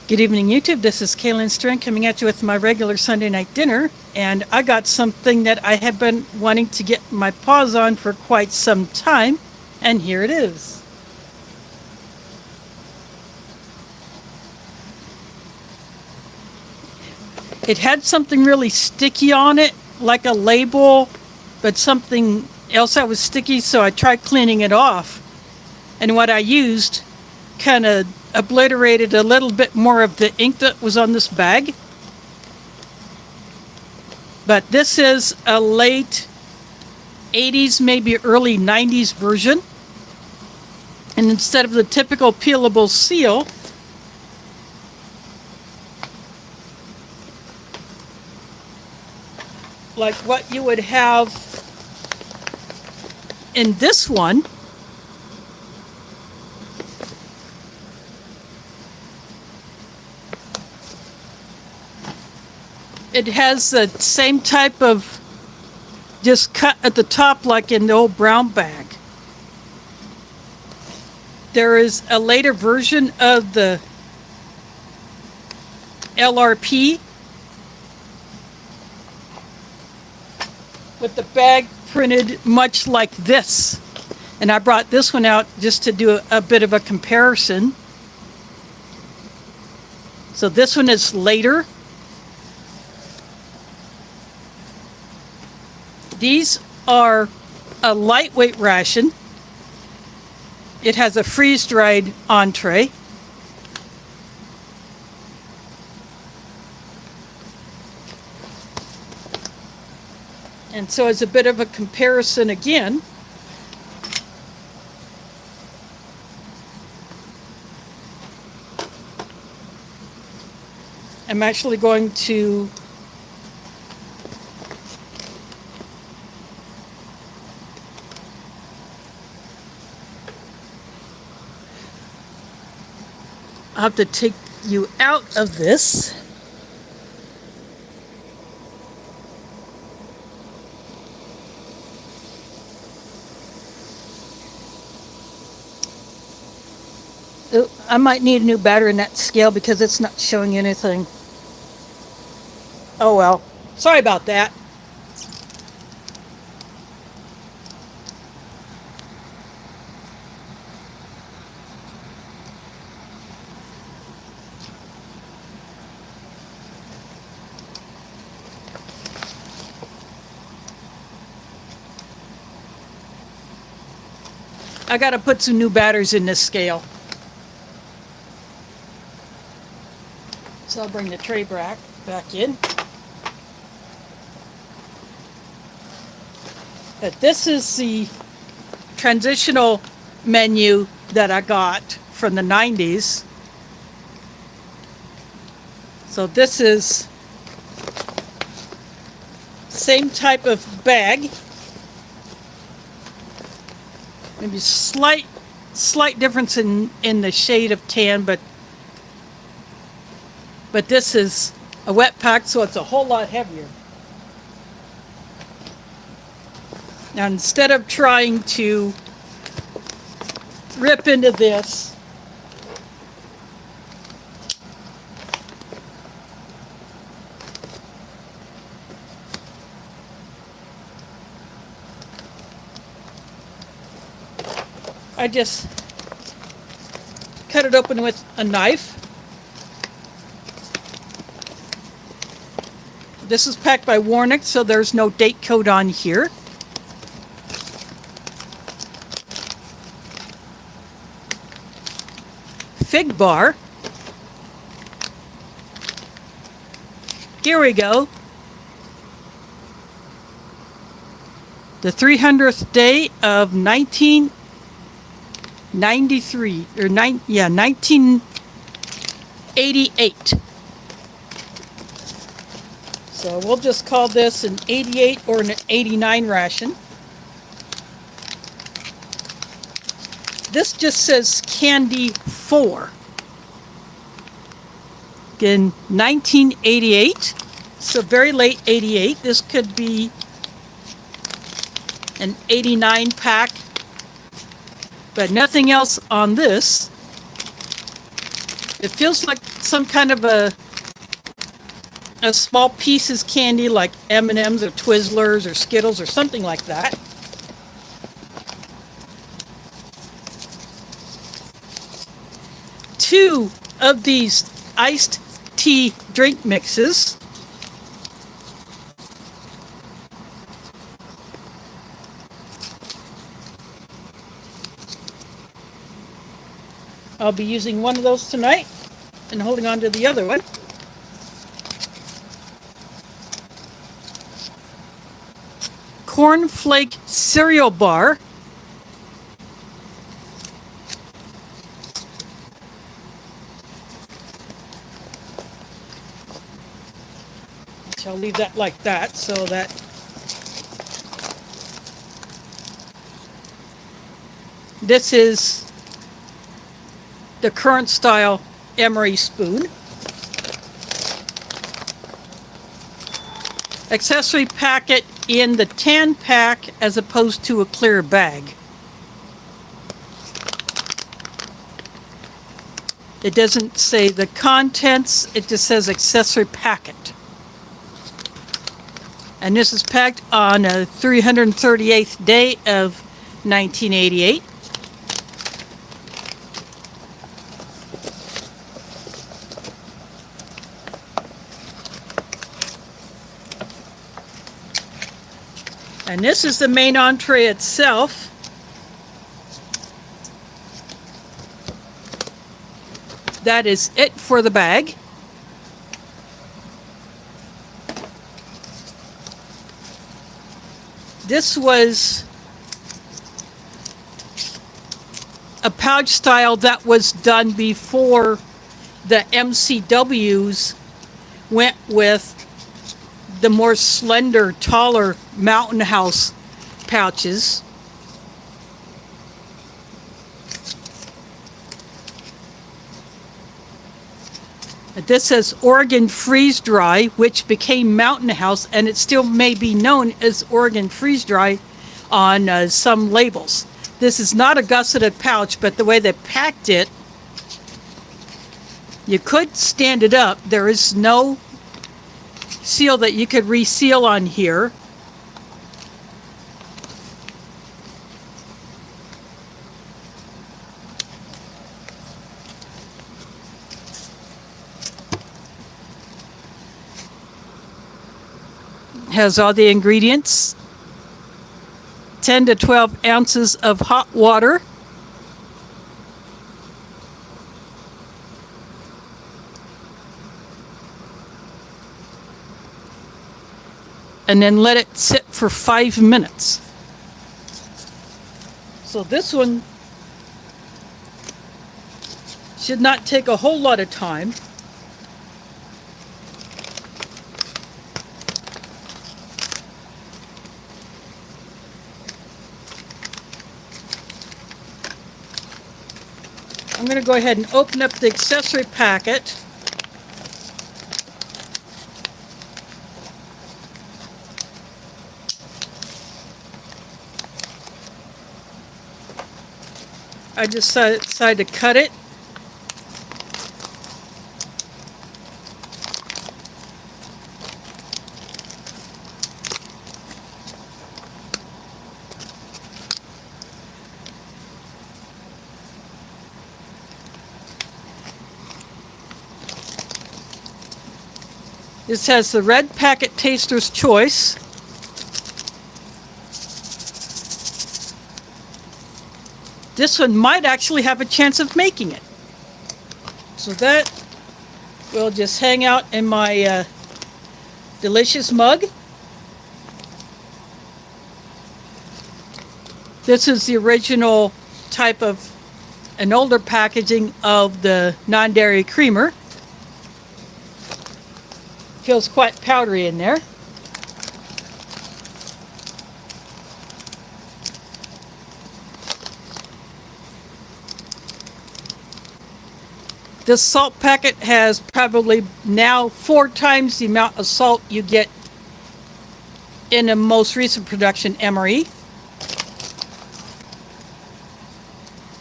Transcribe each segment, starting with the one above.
Good evening, YouTube. This is Kaylin Strang coming at you with my regular Sunday night dinner. And I got something that I have been wanting to get my paws on for quite some time. And here it is. It had something really sticky on it, like a label, but something else that was sticky, so I tried cleaning it off. And what I used kind of obliterated a little bit more of the ink that was on this bag. But this is a late 80s, maybe early 90s version. And instead of the typical peelable seal, like what you would have in this one, it has the same type of just cut at the top like in the old brown bag. There is a later version of the LRP with the bag printed much like this. And I brought this one out just to do a bit of a comparison. So this one is later. These are a lightweight ration. It has a freeze-dried entree. And so as a bit of a comparison again, I'm actually going to I'll have to take you out of this. Ooh, I might need a new battery in that scale because it's not showing anything. Oh well, sorry about that. I gotta put some new batteries in this scale. So I'll bring the tray back in. But this is the transitional menu that I got from the 90s. So this is same type of bag. Maybe slight difference in the shade of tan, but this is a wet pack, so it's a whole lot heavier. Now instead of trying to rip into this, I just cut it open with a knife. This is packed by Warnick, so there's no date code on here. Fig bar. Here we go. The 300th day of 1993, or 1988. So we'll just call this an 88 or an 89 ration. This just says Candy 4. Again, 1988, so very late 88. This could be an 89 pack, but nothing else on this. It feels like some kind of a small pieces candy like M&Ms or Twizzlers or Skittles or something like that. Two of these iced tea drink mixes. I'll be using one of those tonight and holding on to the other one. Cornflake cereal bar. I'll leave that like that so that this is the current style emery spoon. Accessory packet in the tan pack as opposed to a clear bag. It doesn't say the contents, it just says accessory packet. And this is packed on a 338th day of 1988. And this is the main entree itself. That is it for the bag. This was a pouch style that was done before the MCWs went with the more slender, taller Mountain House pouches. This says Oregon Freeze Dry, which became Mountain House, and it still may be known as Oregon Freeze Dry on some labels. This is not a gusseted pouch, but the way they packed it, you could stand it up. There is no seal that you could reseal on here. Has all the ingredients. 10 to 12 ounces of hot water. And then let it sit for 5 minutes. So this one should not take a whole lot of time. I'm going to go ahead and open up the accessory packet. I just decided to cut it. This has the red packet Taster's Choice. This one might actually have a chance of making it. So that will just hang out in my delicious mug. This is the original type of an older packaging of the non-dairy creamer. Feels quite powdery in there. This salt packet has probably now 4 times the amount of salt you get in a most recent production Emery.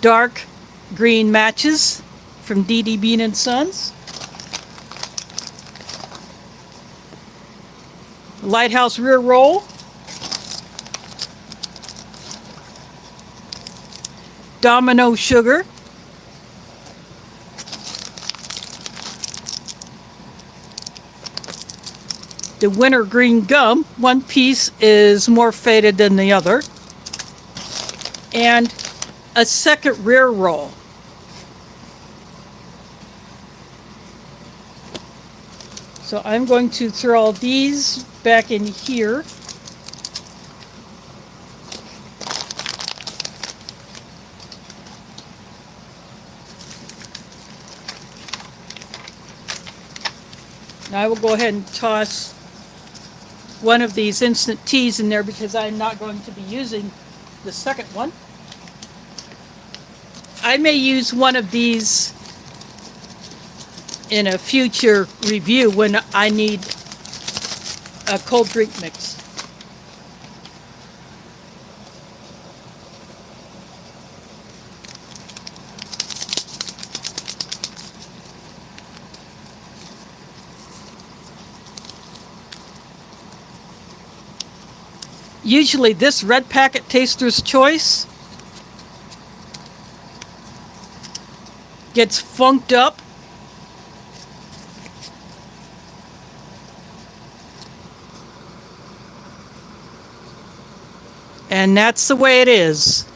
Dark green matches from D.D. Bean and Sons. Lighthouse rear roll. Domino sugar. The wintergreen gum. One piece is more faded than the other. And a second rear roll. So I'm going to throw all these back in here. Now I will go ahead and toss one of these instant teas in there because I'm not going to be using the second one. I may use one of these in a future review when I need a cold drink mix. Usually this red packet Taster's Choice gets funked up. And that's the way it is.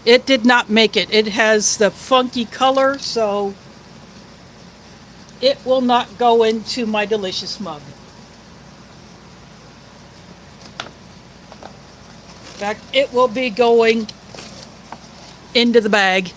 It did not make it. It has the funky color, so it will not go into my delicious mug. In fact, it will be going into the bag.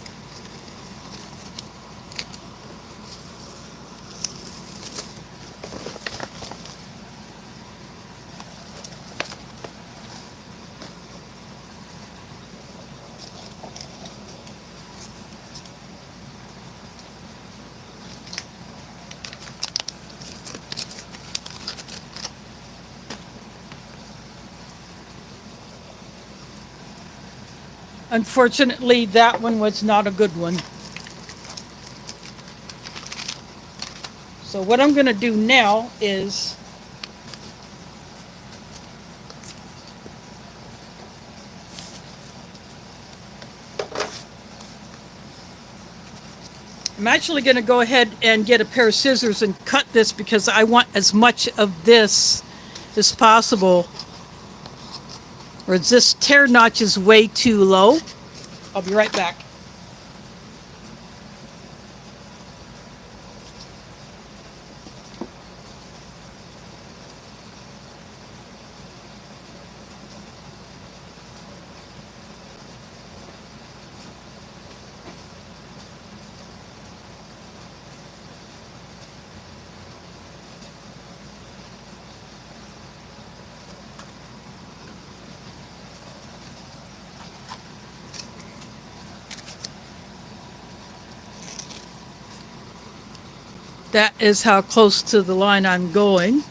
Unfortunately, that one was not a good one. So what I'm going to do now is I'm actually going to go ahead and get a pair of scissors and cut this because I want as much of this as possible. Or this tear notch is way too low. I'll be right back. That is how close to the line I'm going.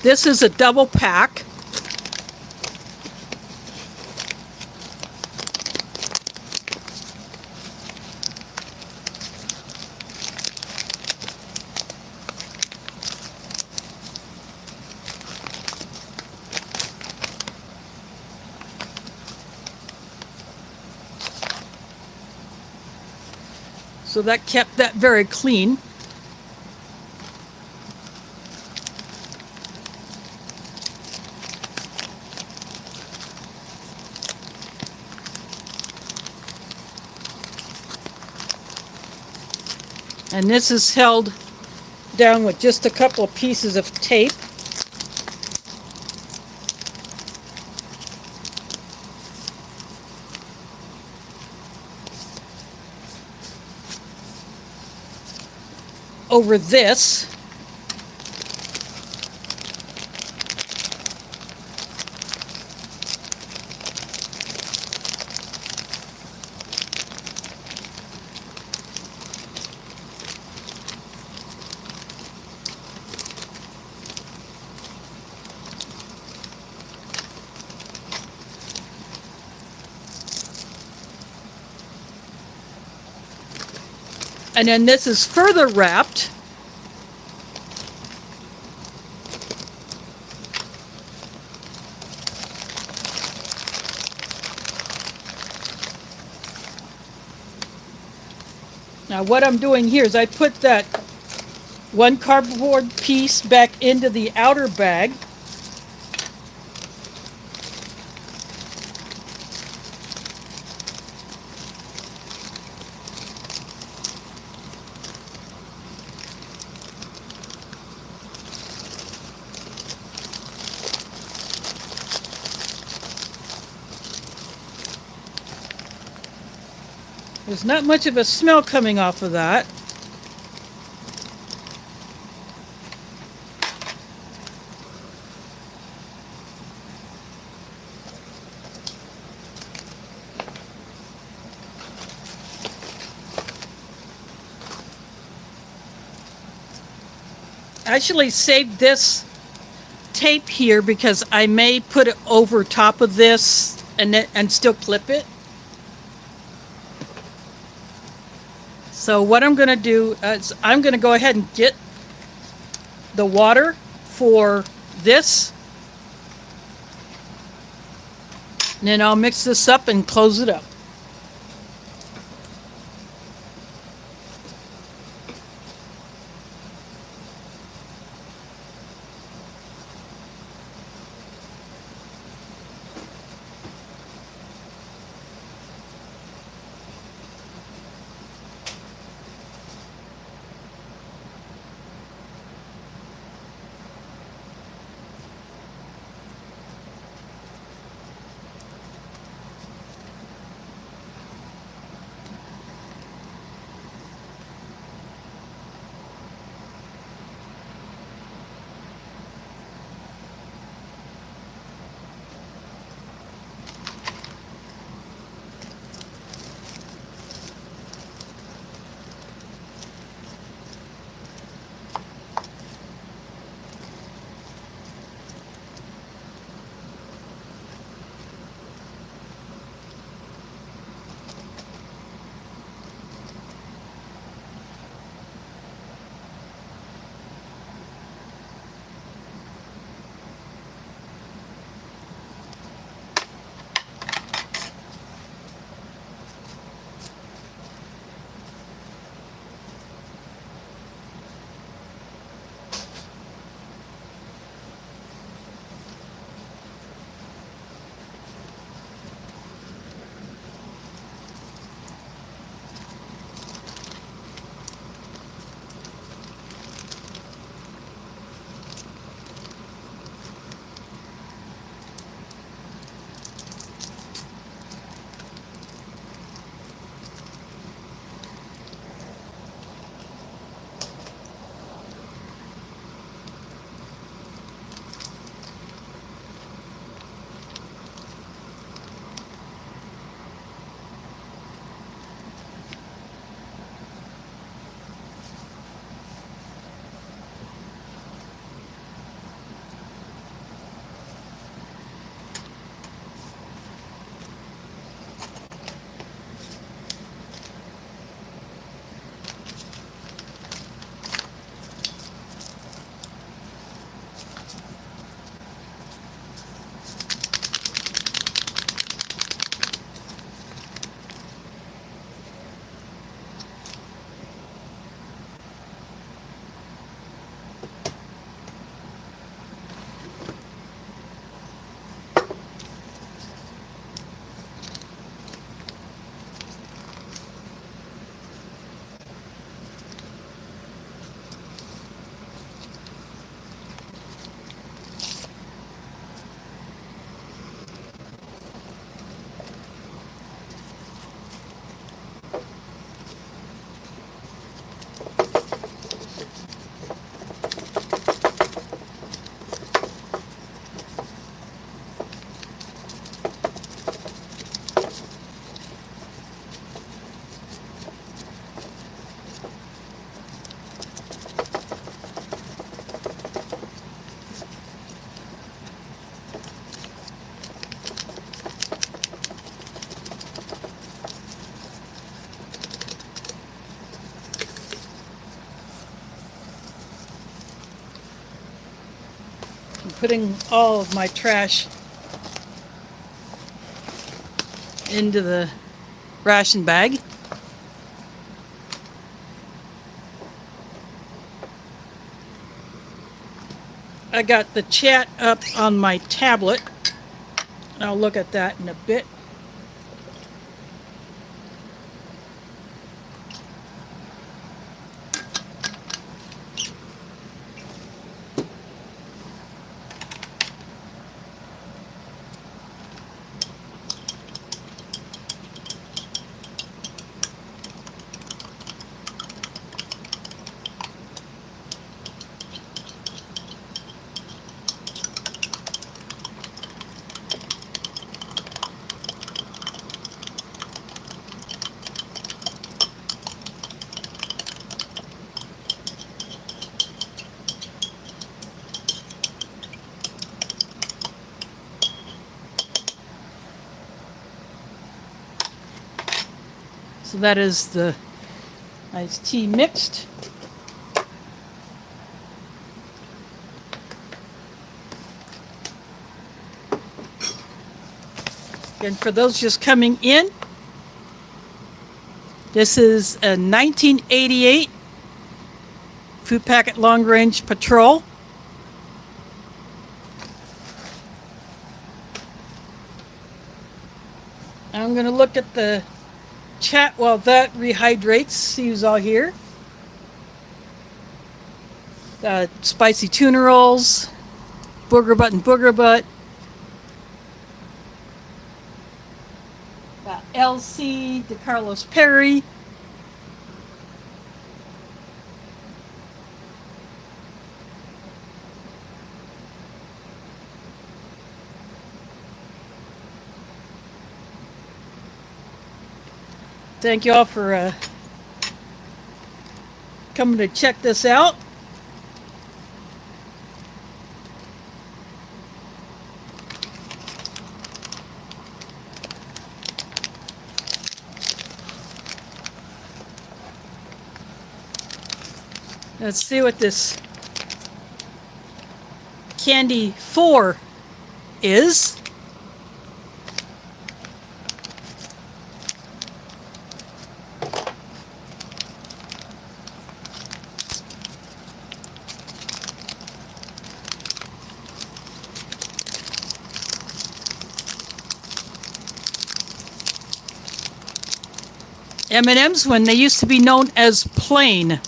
This is a double pack. So that kept that very clean. And this is held down with just a couple of pieces of tape. over this. And then this is further wrapped. Now what I'm doing here is I put that one cardboard piece back into the outer bag. There's not much of a smell coming off of that. I actually saved this tape here because I may put it over top of this and still clip it. So what I'm going to do is I'm going to go ahead and get the water for this. And then I'll mix this up and close it up. putting all of my trash into the ration bag. I got the chat up on my tablet. I'll look at that in a bit. So that is the iced tea mixed. And for those just coming in, this is a 1988 Food Packet Long Range Patrol. I'm going to look at the chat while that rehydrates. See who's all here. Spicy tuna rolls, booger butt and booger butt. LC, DeCarlos Perry. Thank you all for coming to check this out. Let's see what this Candy 4 is. M&M's when they used to be known as plain.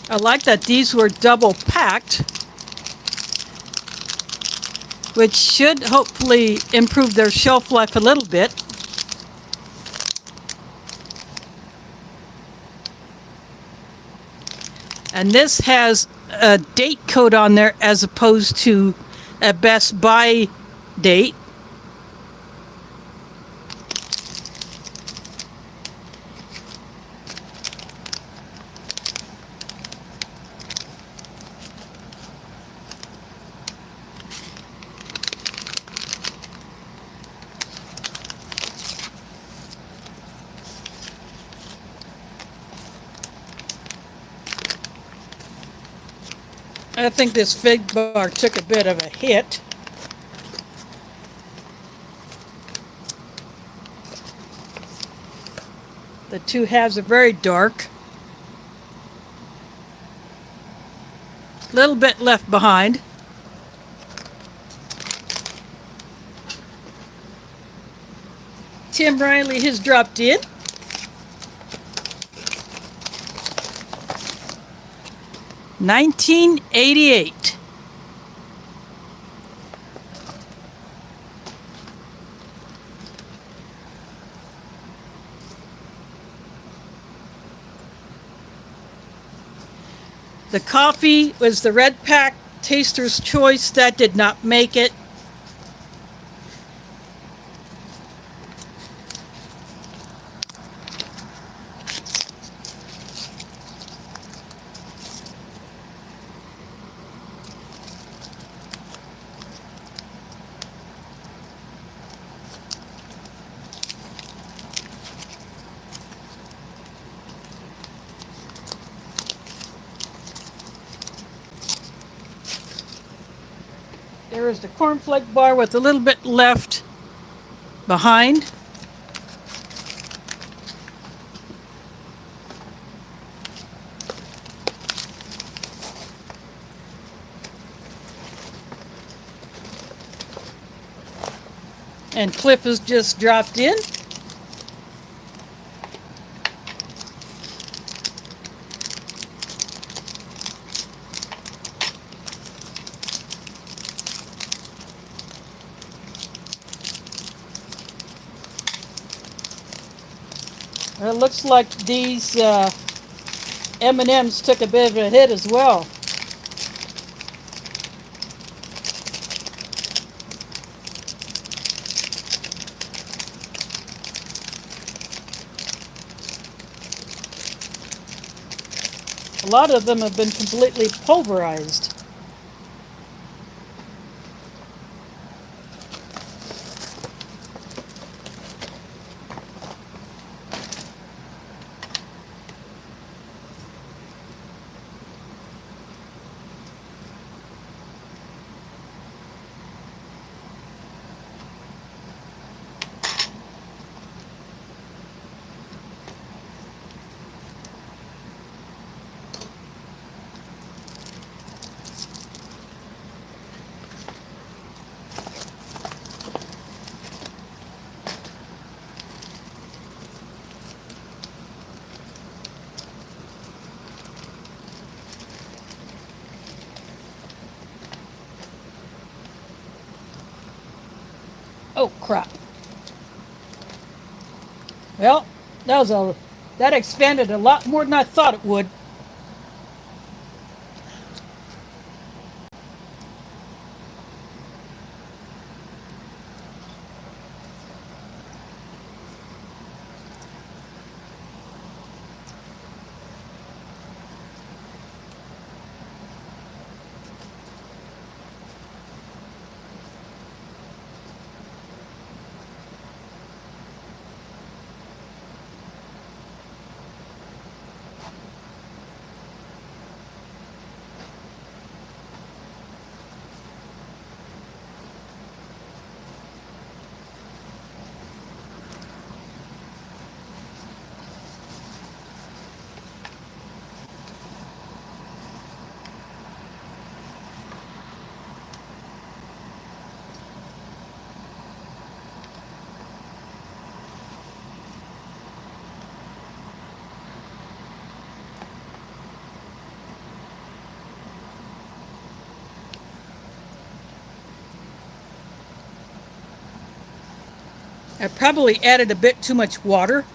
I like that these were double packed, which should hopefully improve their shelf life a little bit. And this has a date code on there as opposed to a Best Buy date. I think this fig bar took a bit of a hit. The two halves are very dark. Little bit left behind. Tim Riley has dropped in. $19.88. The coffee was the Red Pack Taster's Choice. That did not make it. There's the cornflake bar with a little bit left behind. And Cliff has just dropped in. It looks like these M&Ms took a bit of a hit as well. A lot of them have been completely pulverized. Oh crap. Well, that expanded a lot more than I thought it would. I probably added a bit too much water.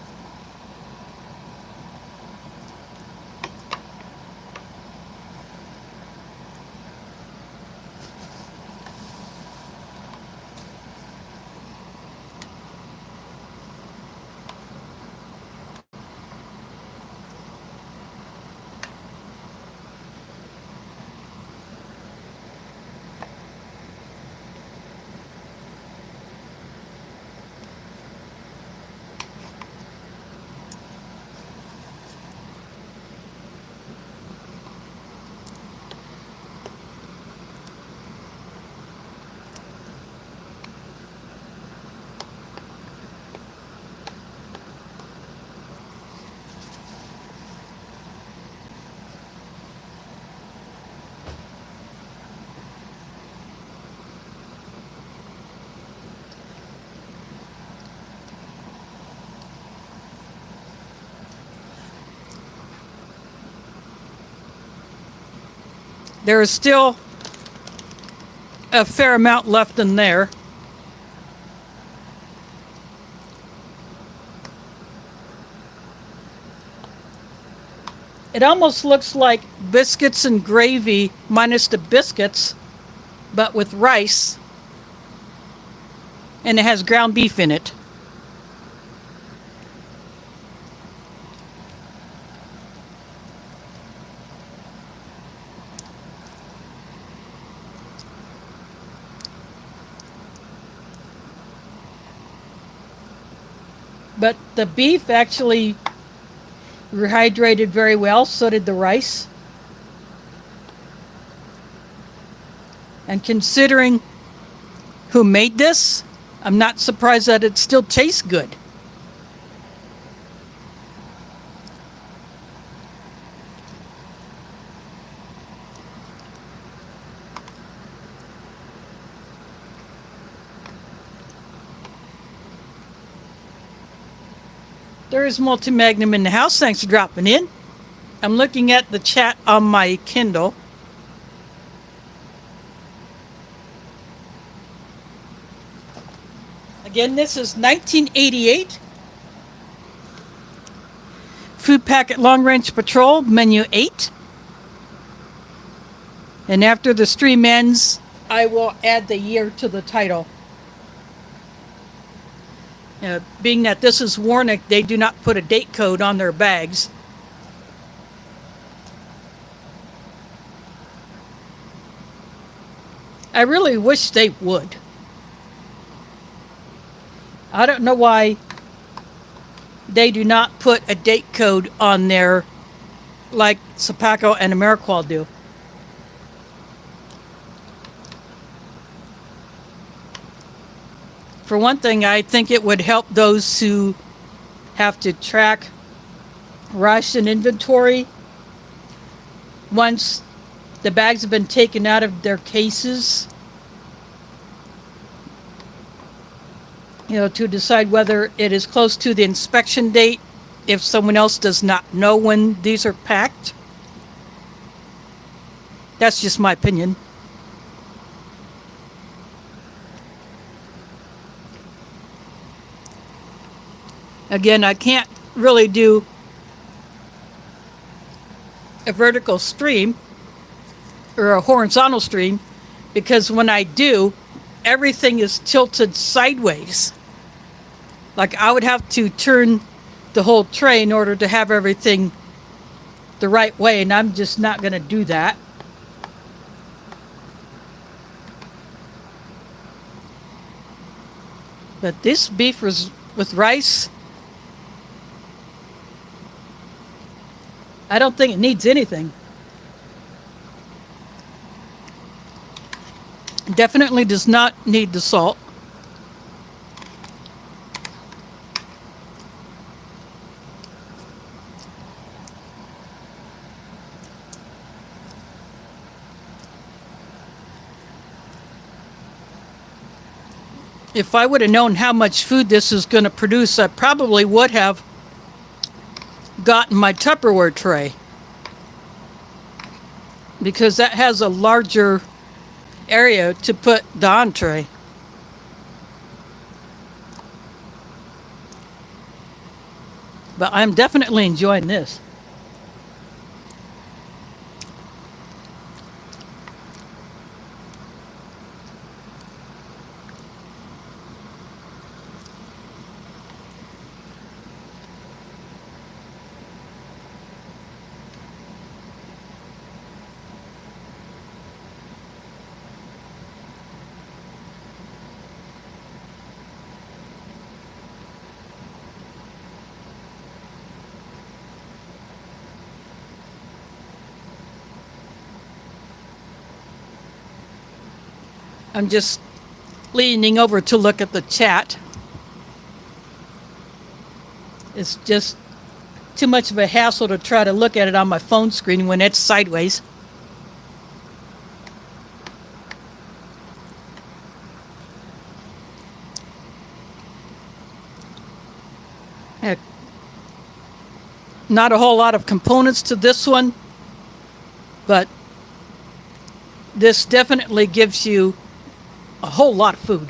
There is still a fair amount left in there. It almost looks like biscuits and gravy minus the biscuits, but with rice. And it has ground beef in it. But the beef actually rehydrated very well, so did the rice. And considering who made this, I'm not surprised that it still tastes good. There is Multi-Magnum in the house. Thanks for dropping in. I'm looking at the chat on my Kindle. Again, this is 1988. Food Packet Long Range Patrol, Menu 8. And after the stream ends, I will add the year to the title. Being that this is Warnick, they do not put a date code on their bags. I really wish they would. I don't know why they do not put a date code on there like Sapaco and Ameriqual do. For one thing, I think it would help those who have to track ration inventory once the bags have been taken out of their cases. To decide whether it is close to the inspection date if someone else does not know when these are packed. That's just my opinion. Again, I can't really do a vertical stream or a horizontal stream because when I do, everything is tilted sideways. Like I would have to turn the whole tray in order to have everything the right way, and I'm just not going to do that. But this beef was with rice. I don't think it needs anything. Definitely does not need the salt. If I would have known how much food this is going to produce, I probably would have gotten my Tupperware tray, because that has a larger area to put the entree. But I'm definitely enjoying this. I'm just leaning over to look at the chat. It's just too much of a hassle to try to look at it on my phone screen when it's sideways. Not a whole lot of components to this one, but this definitely gives you a whole lot of food.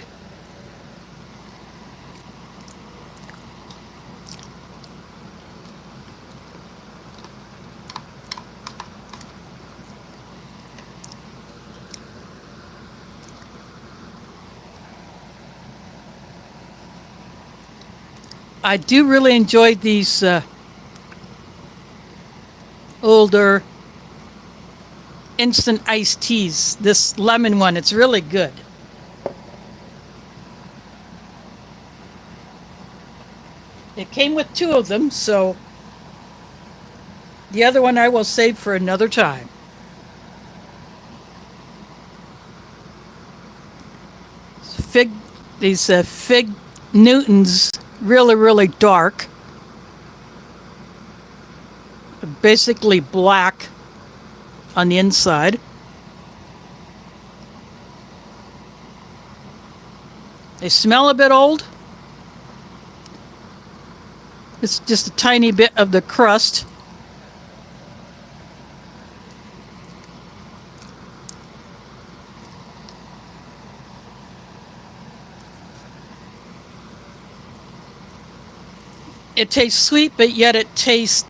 I do really enjoy these older instant iced teas. This lemon one, it's really good. It came with 2 of them, so the other one I will save for another time. fig Newtons really, really dark, basically black on the inside. They smell a bit old. It's just a tiny bit of the crust. It tastes sweet, but yet it tastes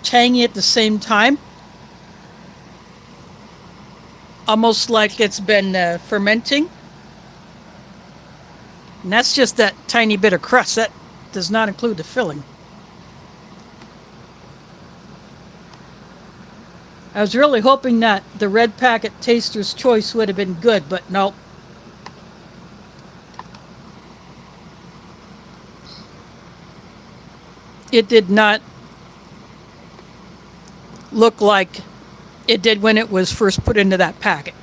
tangy at the same time. Almost like it's been fermenting. And that's just that tiny bit of crust. That does not include the filling. I was really hoping that the red packet Taster's Choice would have been good, but nope. It did not look like it did when it was first put into that packet.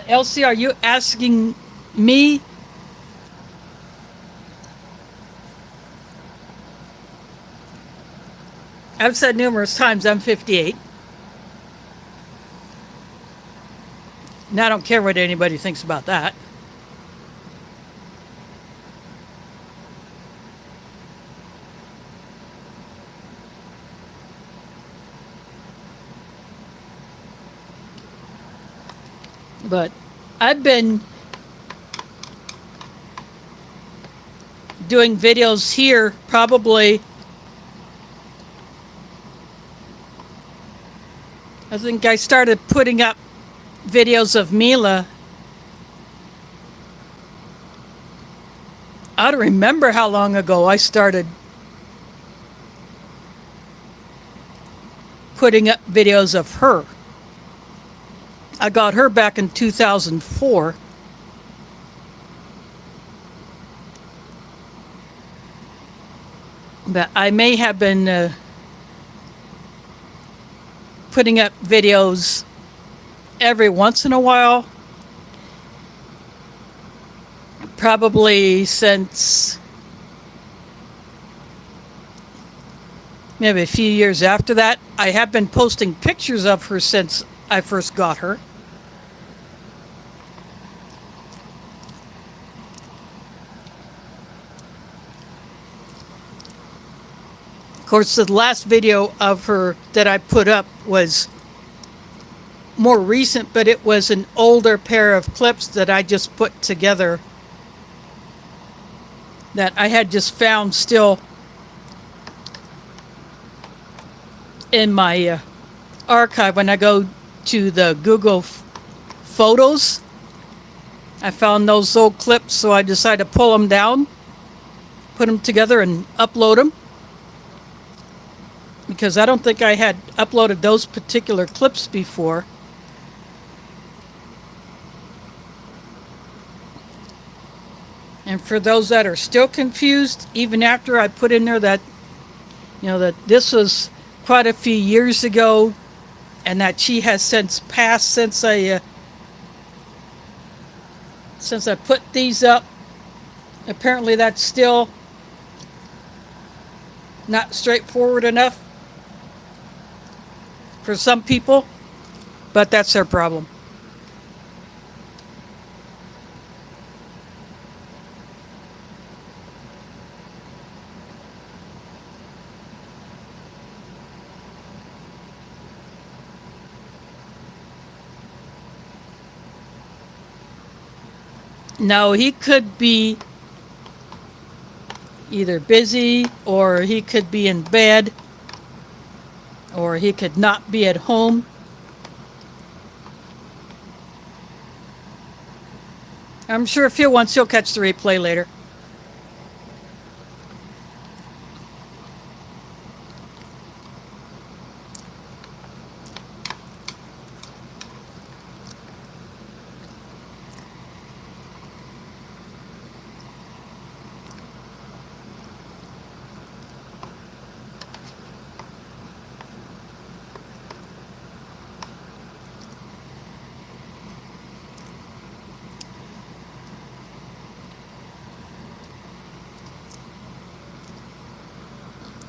Elsie, are you asking me? I've said numerous times I'm 58. And I don't care what anybody thinks about that. But I've been doing videos here probably, I think I started putting up videos of Mila. I don't remember how long ago I started putting up videos of her. I got her back in 2004. But I may have been putting up videos every once in a while. Probably since maybe a few years after that. I have been posting pictures of her since I first got her. Of course, the last video of her that I put up was more recent, but it was an older pair of clips that I just put together that I had just found still in my archive. When I go to the Google Photos, I found those old clips, so I decided to pull them down, put them together, and upload them. Because I don't think I had uploaded those particular clips before. And for those that are still confused, even after I put in there that, you know, that this was quite a few years ago, and that she has since passed since I put these up. Apparently that's still not straightforward enough for some people, but that's their problem. Now, he could be either busy, or he could be in bed, or he could not be at home. I'm sure if he wants, he'll catch the replay later.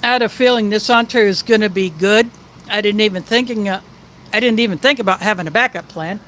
I had a feeling this entree was going to be good. I didn't even thinking. I didn't even think about having a backup plan.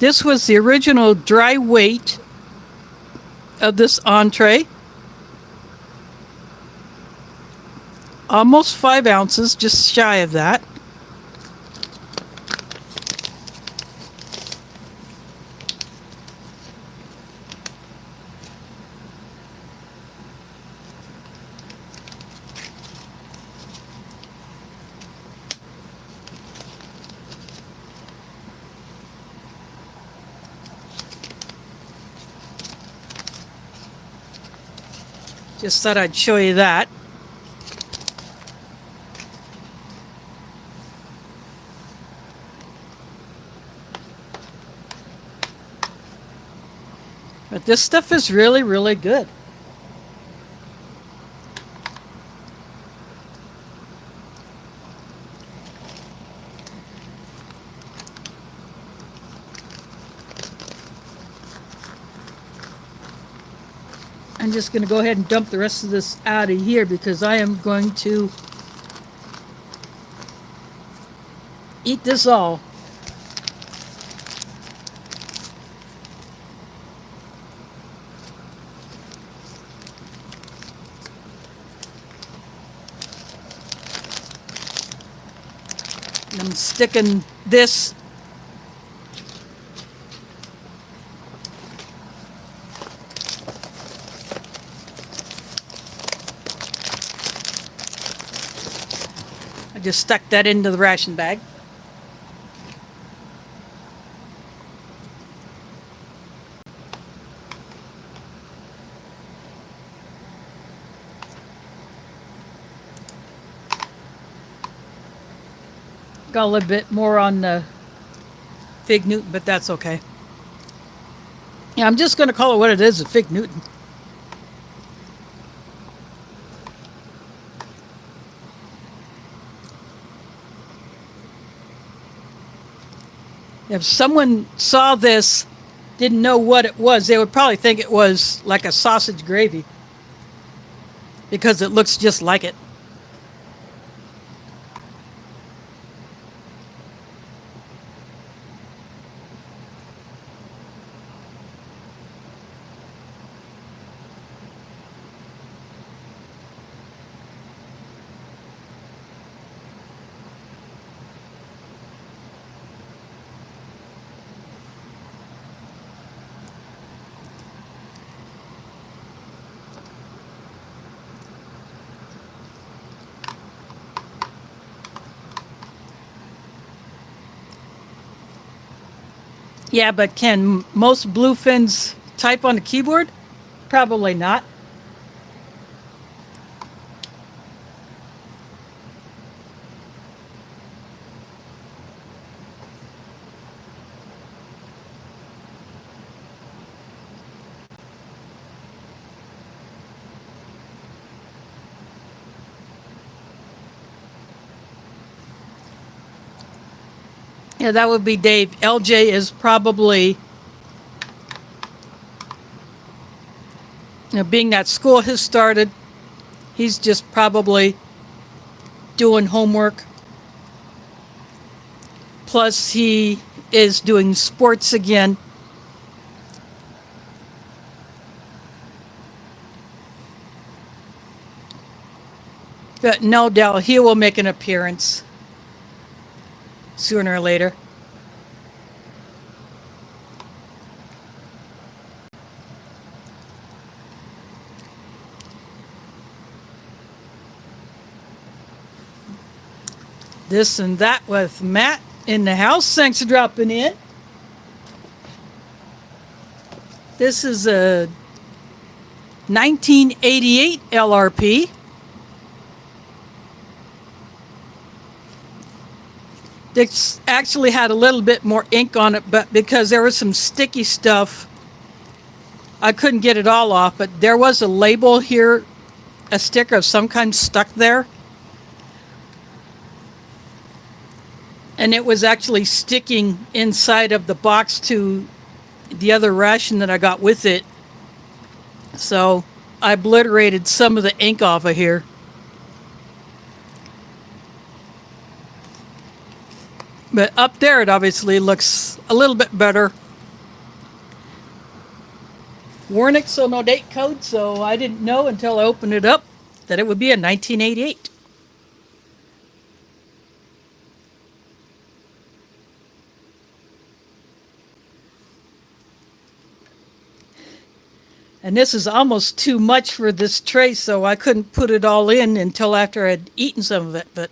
This was the original dry weight of this entree. Almost 5 ounces, just shy of that. Just thought I'd show you that. But this stuff is really, really good. I'm just going to go ahead and dump the rest of this out of here because I am going to eat this all. I'm sticking this I just stuck that into the ration bag. Got a little bit more on the Fig Newton, but that's okay. Yeah, I'm just going to call it what it is, a Fig Newton. If someone saw this, didn't know what it was, they would probably think it was like a sausage gravy because it looks just like it. Yeah, but can most bluefins type on the keyboard? Probably not. Yeah, that would be Dave. LJ is probably, being that school has started, he's just probably doing homework. Plus, he is doing sports again. But no doubt he will make an appearance sooner or later. This and that with Matt in the house. Thanks for dropping in. This is a 1988 LRP. This actually had a little bit more ink on it, but because there was some sticky stuff, I couldn't get it all off. But there was a label here, a sticker of some kind stuck there. And it was actually sticking inside of the box to the other ration that I got with it. So I obliterated some of the ink off of here. But up there, it obviously looks a little bit better. Warnick, so no date code, so I didn't know until I opened it up that it would be a 1988. And this is almost too much for this tray, so I couldn't put it all in until after I'd eaten some of it. But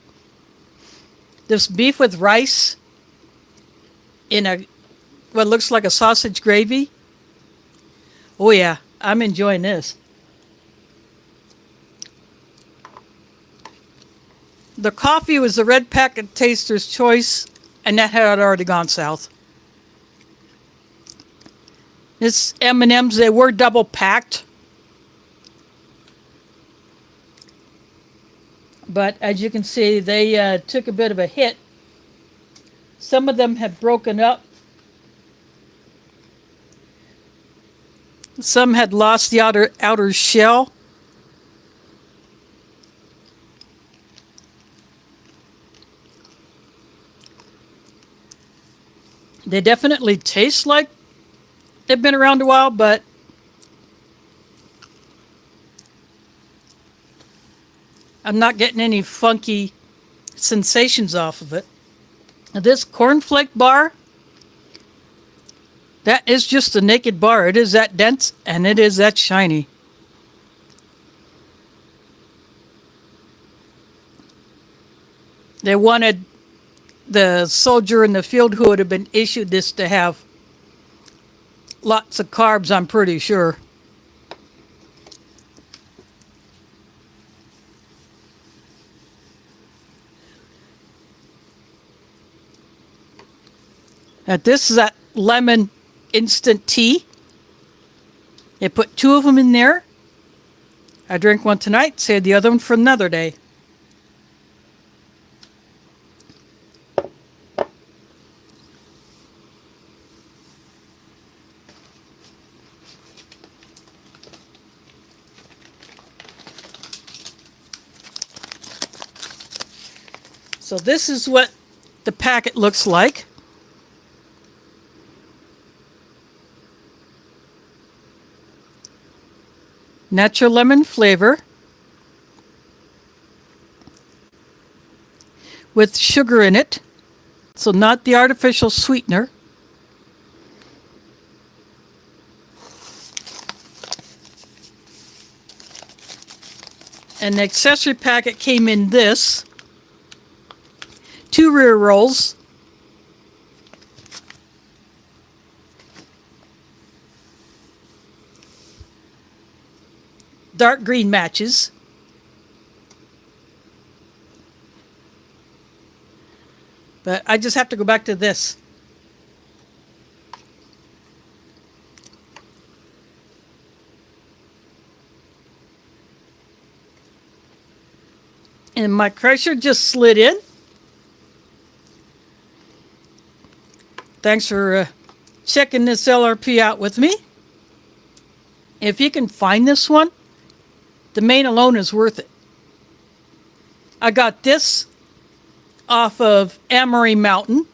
this beef with rice in a what looks like a sausage gravy. Oh yeah, I'm enjoying this. The coffee was the red packet taster's choice, and that had already gone south. This M&Ms, they were double packed. But as you can see, they took a bit of a hit. Some of them have broken up. Some had lost the outer shell. They definitely taste like they've been around a while, but I'm not getting any funky sensations off of it. This cornflake bar, that is just a naked bar. It is that dense and it is that shiny. They wanted the soldier in the field who would have been issued this to have lots of carbs, I'm pretty sure. Now this is that lemon instant tea. They put 2 of them in there. I drink one tonight, save the other one for another day. So this is what the packet looks like. Natural lemon flavor with sugar in it, so not the artificial sweetener. And the accessory packet came in this. 2 rear rolls. Dark green matches. But I just have to go back to this. And my crusher just slid in. Thanks for checking this LRP out with me. If you can find this one, the main alone is worth it. I got this off of Amory Mountain.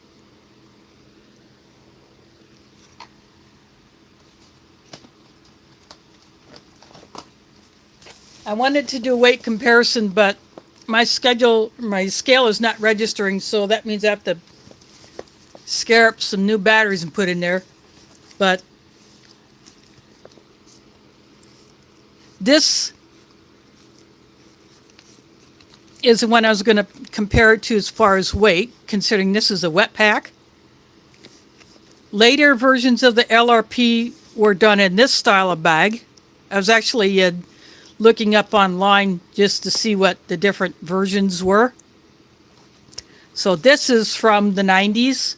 I wanted to do a weight comparison, but my scale is not registering, so that means I have to scare up some new batteries and put in there. But this is the one I was going to compare it to as far as weight, considering this is a wet pack. Later versions of the LRP were done in this style of bag. I was actually looking up online just to see what the different versions were. So this is from the 90s.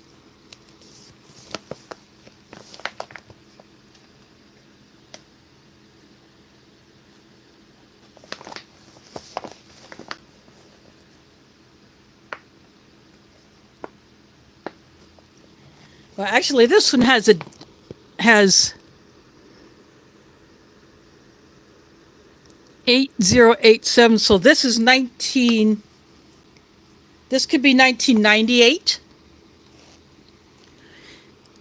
Well, actually, this one has 8087. So this is 19. This could be 1998.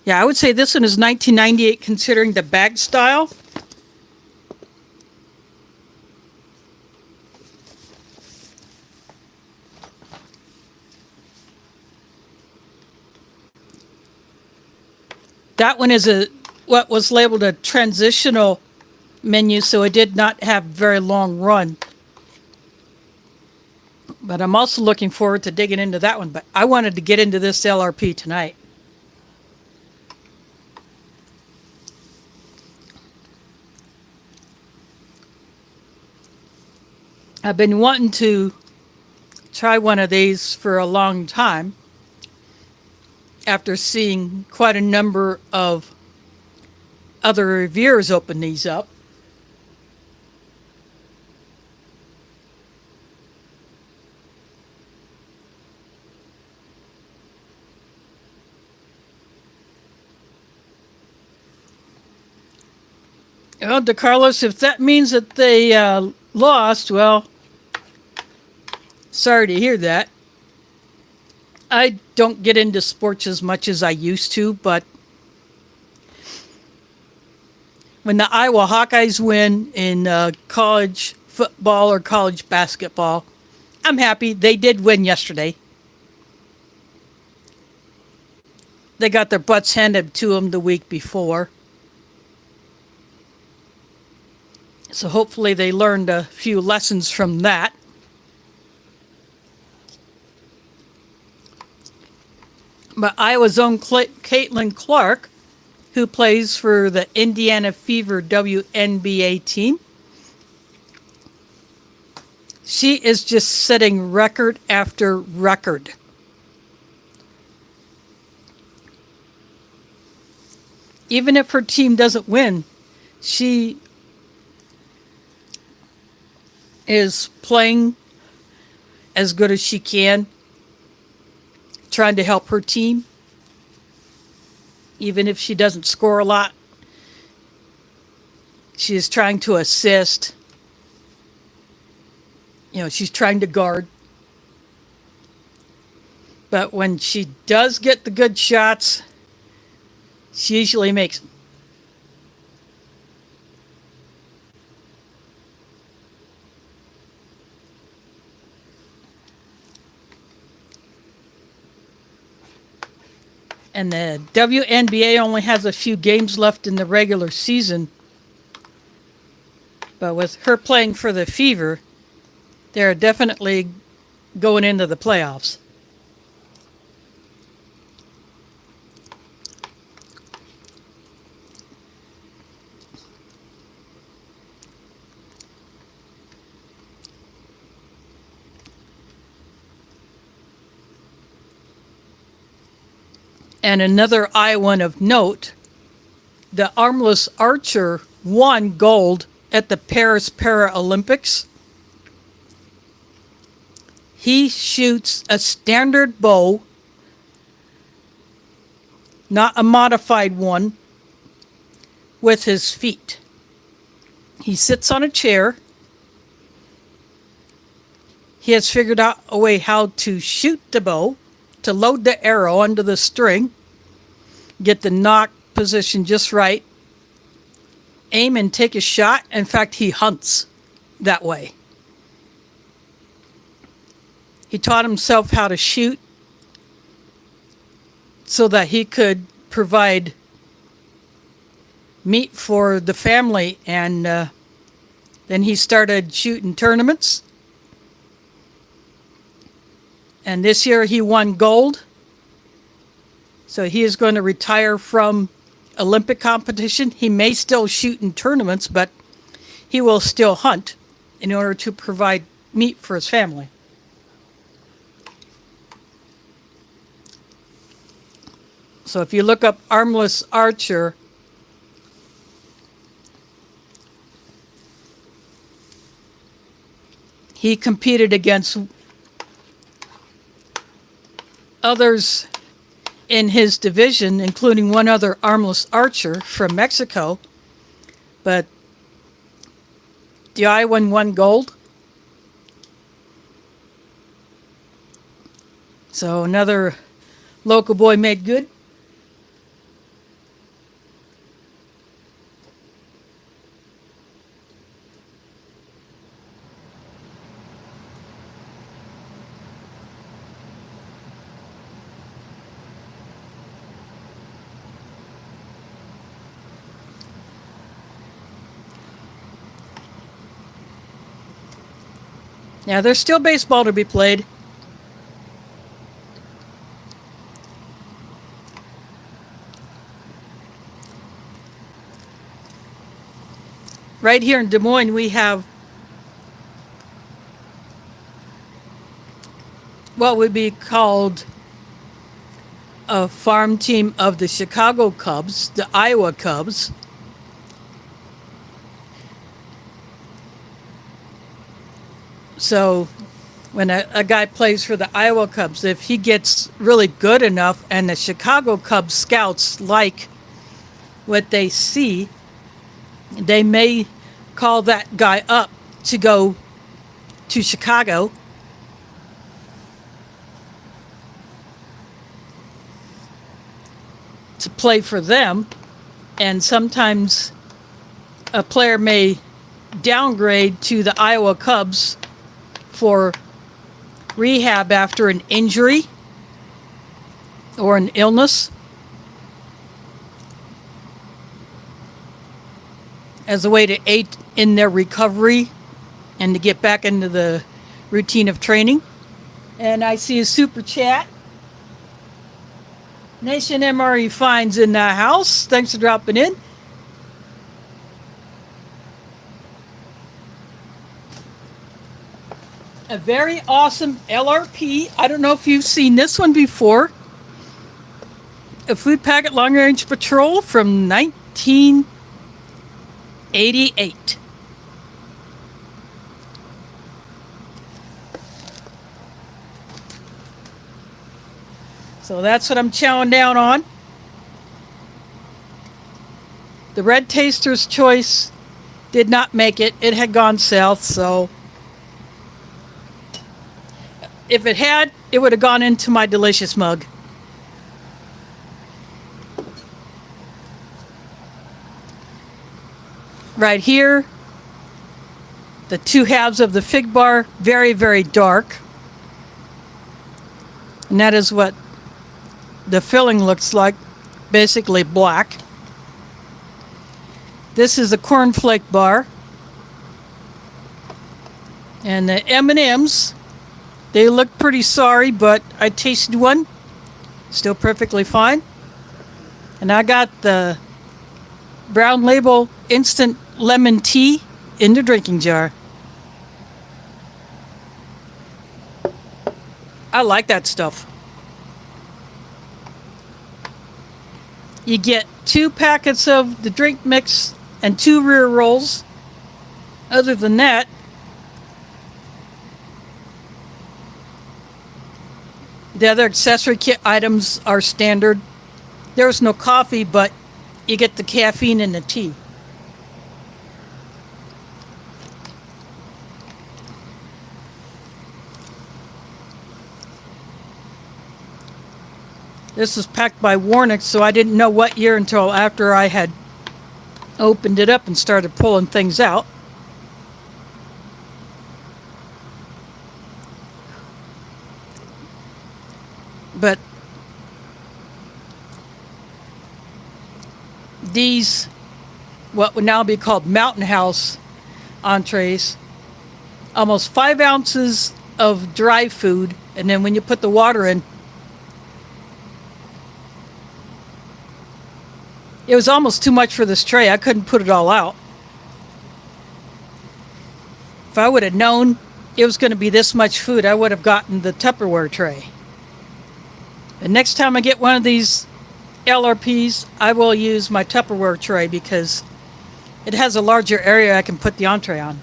Yeah, I would say this one is 1998 considering the bag style. That one is what was labeled a transitional menu, so it did not have very long run. But I'm also looking forward to digging into that one. But I wanted to get into this LRP tonight. I've been wanting to try one of these for a long time after seeing quite a number of other reviewers open these up. Well, DeCarlos, if that means that they lost, well, sorry to hear that. I don't get into sports as much as I used to, but when the Iowa Hawkeyes win in college football or college basketball, I'm happy. They did win yesterday. They got their butts handed to them the week before. So hopefully they learned a few lessons from that. But Iowa's own Caitlin Clark, who plays for the Indiana Fever WNBA team, she is just setting record after record. Even if her team doesn't win, she is playing as good as she can, trying to help her team. Even if she doesn't score a lot, she is trying to assist. You know, she's trying to guard. But when she does get the good shots, she usually makes them. And the WNBA only has a few games left in the regular season. But with her playing for the Fever, they're definitely going into the playoffs. And another Iowan of note, the armless archer won gold at the Paris Paralympics. He shoots a standard bow, not a modified one, with his feet. He sits on a chair. He has figured out a way how to shoot the bow, to load the arrow onto the string, get the nock position just right, aim and take a shot. In fact, he hunts that way. He taught himself how to shoot so that he could provide meat for the family, and then he started shooting tournaments. And this year he won gold. So he is going to retire from Olympic competition. He may still shoot in tournaments, but he will still hunt in order to provide meat for his family. So if you look up armless archer, he competed against others in his division, including one other armless archer from Mexico. But the Iowan won gold. So another local boy made good. Now, there's still baseball to be played. Right here in Des Moines, we have what would be called a farm team of the Chicago Cubs, the Iowa Cubs. So when a guy plays for the Iowa Cubs, if he gets really good enough and the Chicago Cubs scouts like what they see, they may call that guy up to go to Chicago to play for them. And sometimes a player may downgrade to the Iowa Cubs for rehab after an injury or an illness, as a way to aid in their recovery and to get back into the routine of training. And I see a super chat. Nation MRE Finds in the house. Thanks for dropping in. A very awesome LRP. I don't know if you've seen this one before. A food packet long range patrol from 1988. So that's what I'm chowing down on. The Red Taster's Choice did not make it. It had gone south, so if it had, it would have gone into my delicious mug. Right here, the two halves of the fig bar, very, very dark. And that is what the filling looks like, basically black. This is a cornflake bar. And the M&Ms, they look pretty sorry, but I tasted one. Still perfectly fine. And I got the Brown Label instant lemon tea in the drinking jar. I like that stuff. You get 2 packets of the drink mix and 2 rear rolls. Other than that, the other accessory kit items are standard. There's no coffee, but you get the caffeine and the tea. This was packed by Warnick, so I didn't know what year until after I had opened it up and started pulling things out. But these, what would now be called Mountain House entrees, almost 5 ounces of dry food And then when you put the water in, it was almost too much for this tray. I couldn't put it all out. If I would have known it was going to be this much food, I would have gotten the Tupperware tray. The next time I get one of these LRPs, I will use my Tupperware tray because it has a larger area I can put the entree on.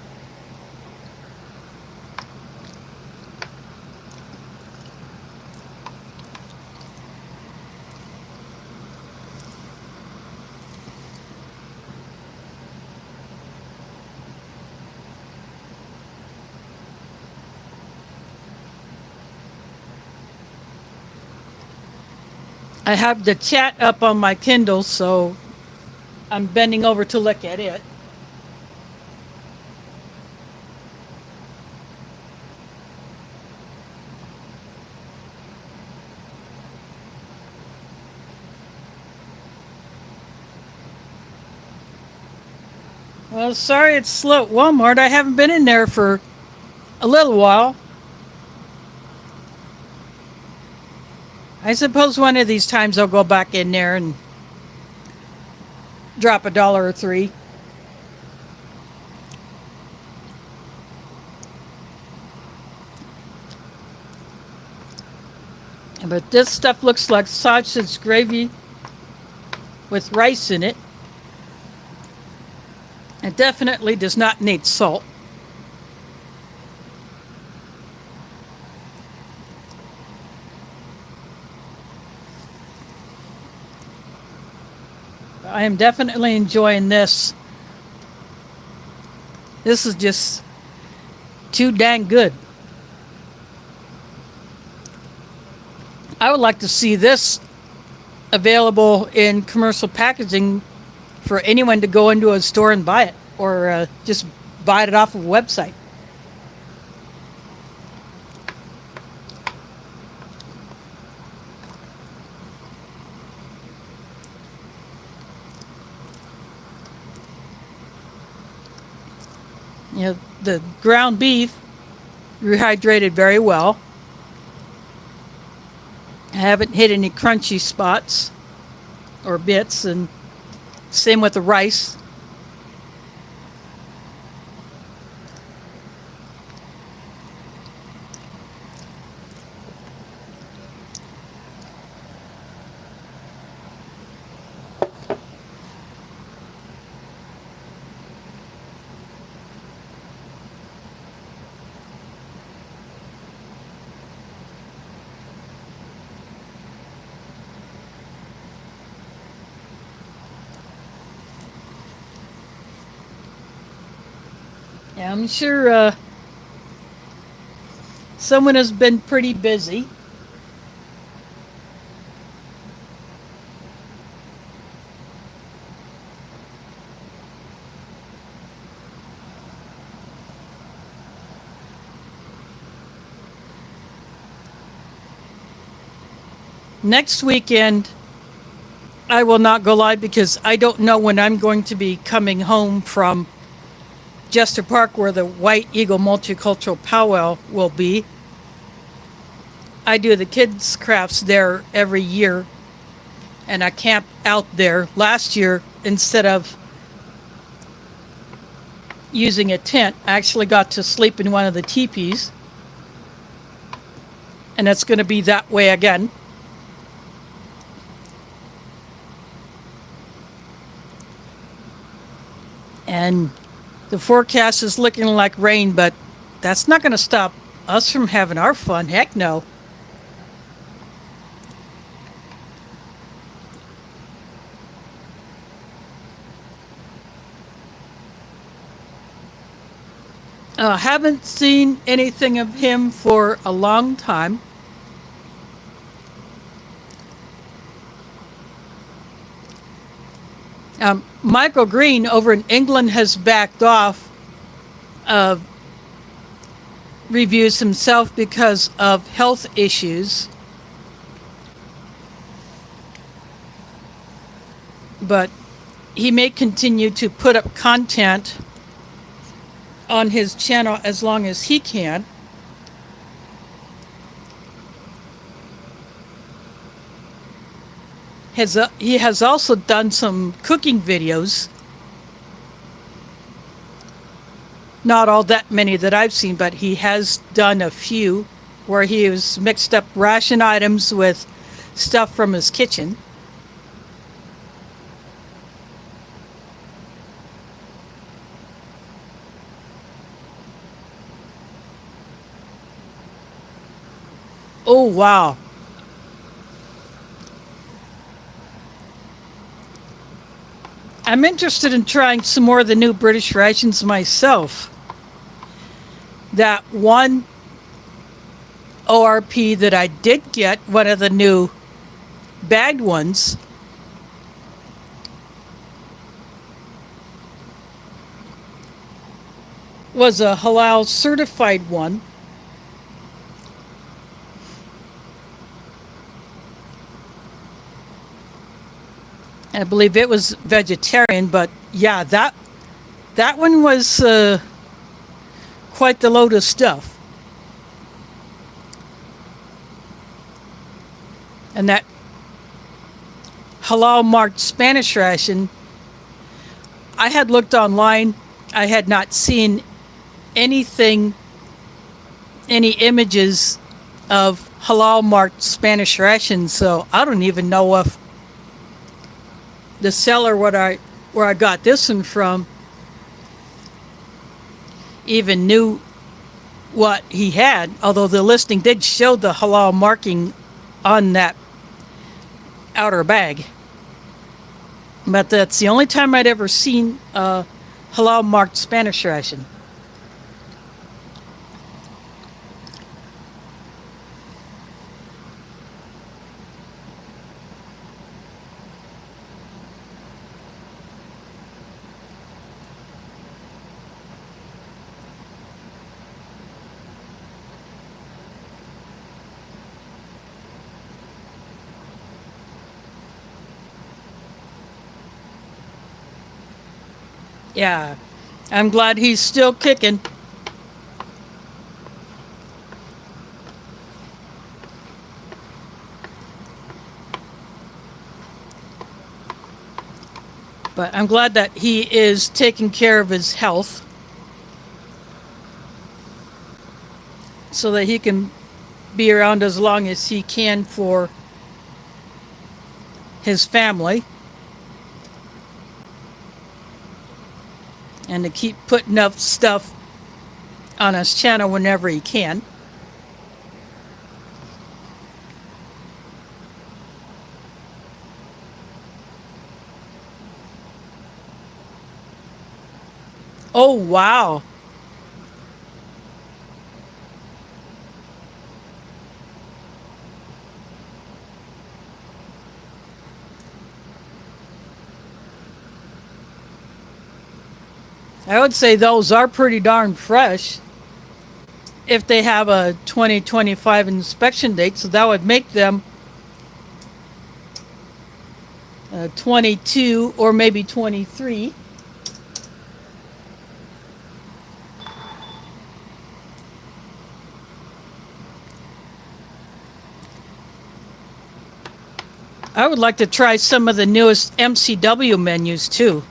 I have the chat up on my Kindle, so I'm bending over to look at it. Well, sorry it's slow at Walmart. I haven't been in there for a little while. I suppose one of these times I'll go back in there and drop $1 or $3. But this stuff looks like sausage gravy with rice in it. It definitely does not need salt. I am definitely enjoying this. This is just too dang good. I would like to see this available in commercial packaging for anyone to go into a store and buy it, or just buy it off of a website. You know, the ground beef rehydrated very well. I haven't hit any crunchy spots or bits, and same with the rice. Yeah, I'm sure someone has been pretty busy. Next weekend, I will not go live because I don't know when I'm going to be coming home from Jester Park, where the White Eagle Multicultural Powwow will be. I do the kids' crafts there every year, and I camp out there. Last year, instead of using a tent, I actually got to sleep in one of the teepees, and it's going to be that way again. And the forecast is looking like rain, but that's not going to stop us from having our fun. Heck no. Haven't seen anything of him for a long time. Michael Green over in England has backed off of reviews himself because of health issues. But he may continue to put up content on his channel as long as he can. he has also done some cooking videos. Not all that many that I've seen, but he has done a few where he has mixed up ration items with stuff from his kitchen. Oh, wow. I'm interested in trying some more of the new British rations myself. That one ORP that I did get, one of the new bagged ones, was a halal certified one. I believe it was vegetarian, but yeah, that one was quite the load of stuff. And that halal marked Spanish ration, I had looked online. I had not seen anything, any images of halal marked Spanish ration, so I don't even know if the seller where I got this one from even knew what he had, although the listing did show the halal marking on that outer bag. But that's the only time I'd ever seen halal marked Spanish ration. Yeah, I'm glad he's still kicking. But I'm glad that he is taking care of his health so that he can be around as long as he can for his family and to keep putting up stuff on his channel whenever he can. Oh, wow. I would say those are pretty darn fresh if they have a 2025 inspection date, so that would make them 22 or maybe 23. I would like to try some of the newest MCW menus too.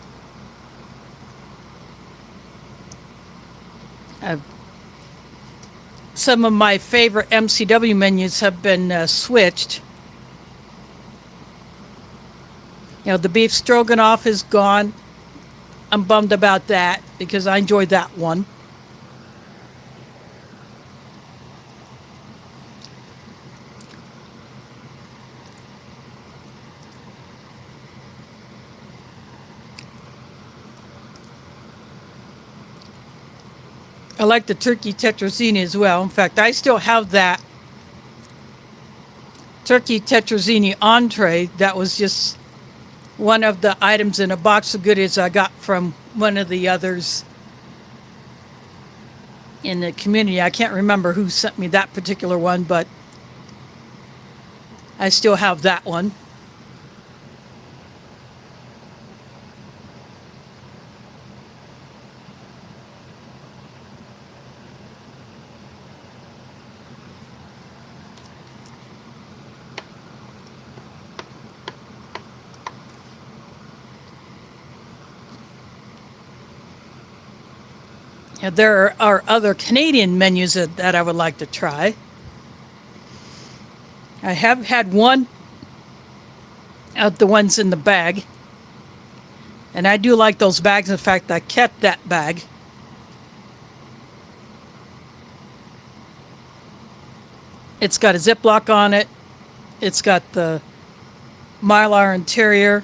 Some of my favorite MCW menus have been switched. You know, the beef stroganoff is gone. I'm bummed about that because I enjoyed that one. I like the turkey tetrazzini as well. In fact, I still have that turkey tetrazzini entree. That was just one of the items in a box of goodies I got from one of the others in the community. I can't remember who sent me that particular one, but I still have that one. There are other Canadian menus that I would like to try. I have had one of the ones in the bag, and I do like those bags. In fact, I kept that bag. It's got a Ziploc on it. It's got the Mylar interior.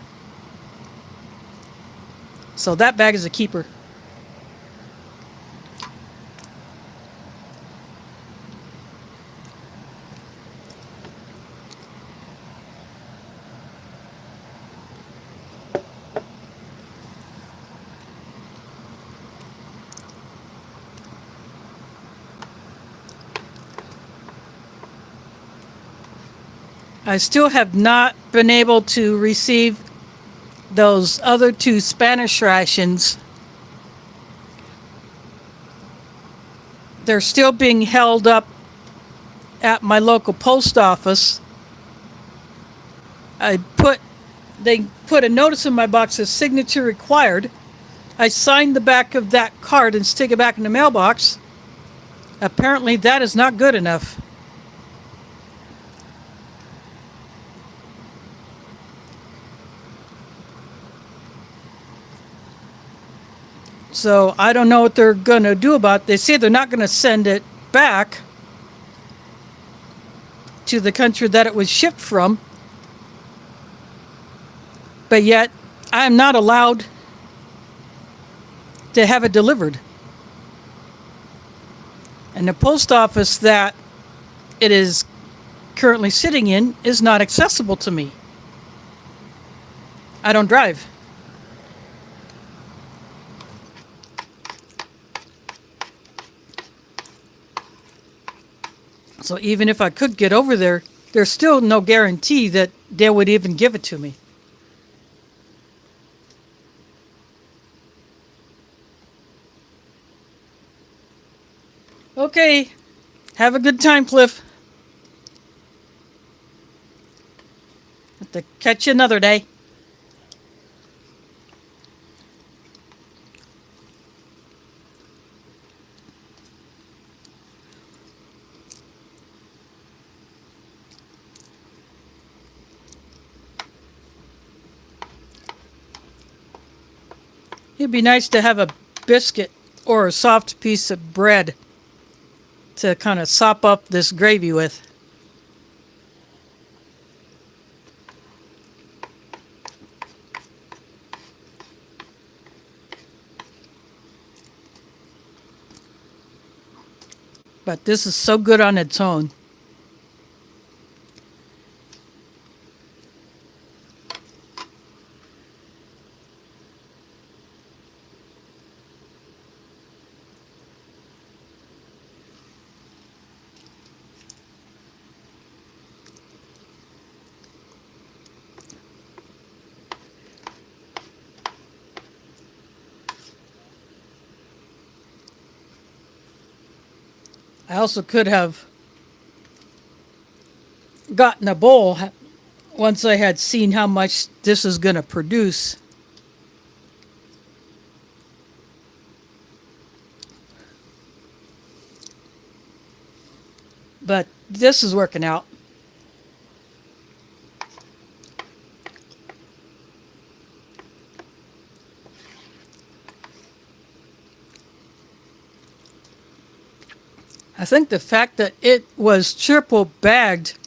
So that bag is a keeper. I still have not been able to receive those other two Spanish rations. They're still being held up at my local post office. They put a notice in my box as signature required. I signed the back of that card and stick it back in the mailbox. Apparently that is not good enough. So I don't know what they're going to do about it. They say they're not going to send it back to the country that it was shipped from. But yet I am not allowed to have it delivered. And the post office that it is currently sitting in is not accessible to me. I don't drive. So even if I could get over there, there's still no guarantee that they would even give it to me. Okay, have a good time, Cliff. Have to catch you another day. It'd be nice to have a biscuit or a soft piece of bread to kind of sop up this gravy with. But this is so good on its own. I also could have gotten a bowl once I had seen how much this is going to produce. But this is working out. I think the fact that it was triple bagged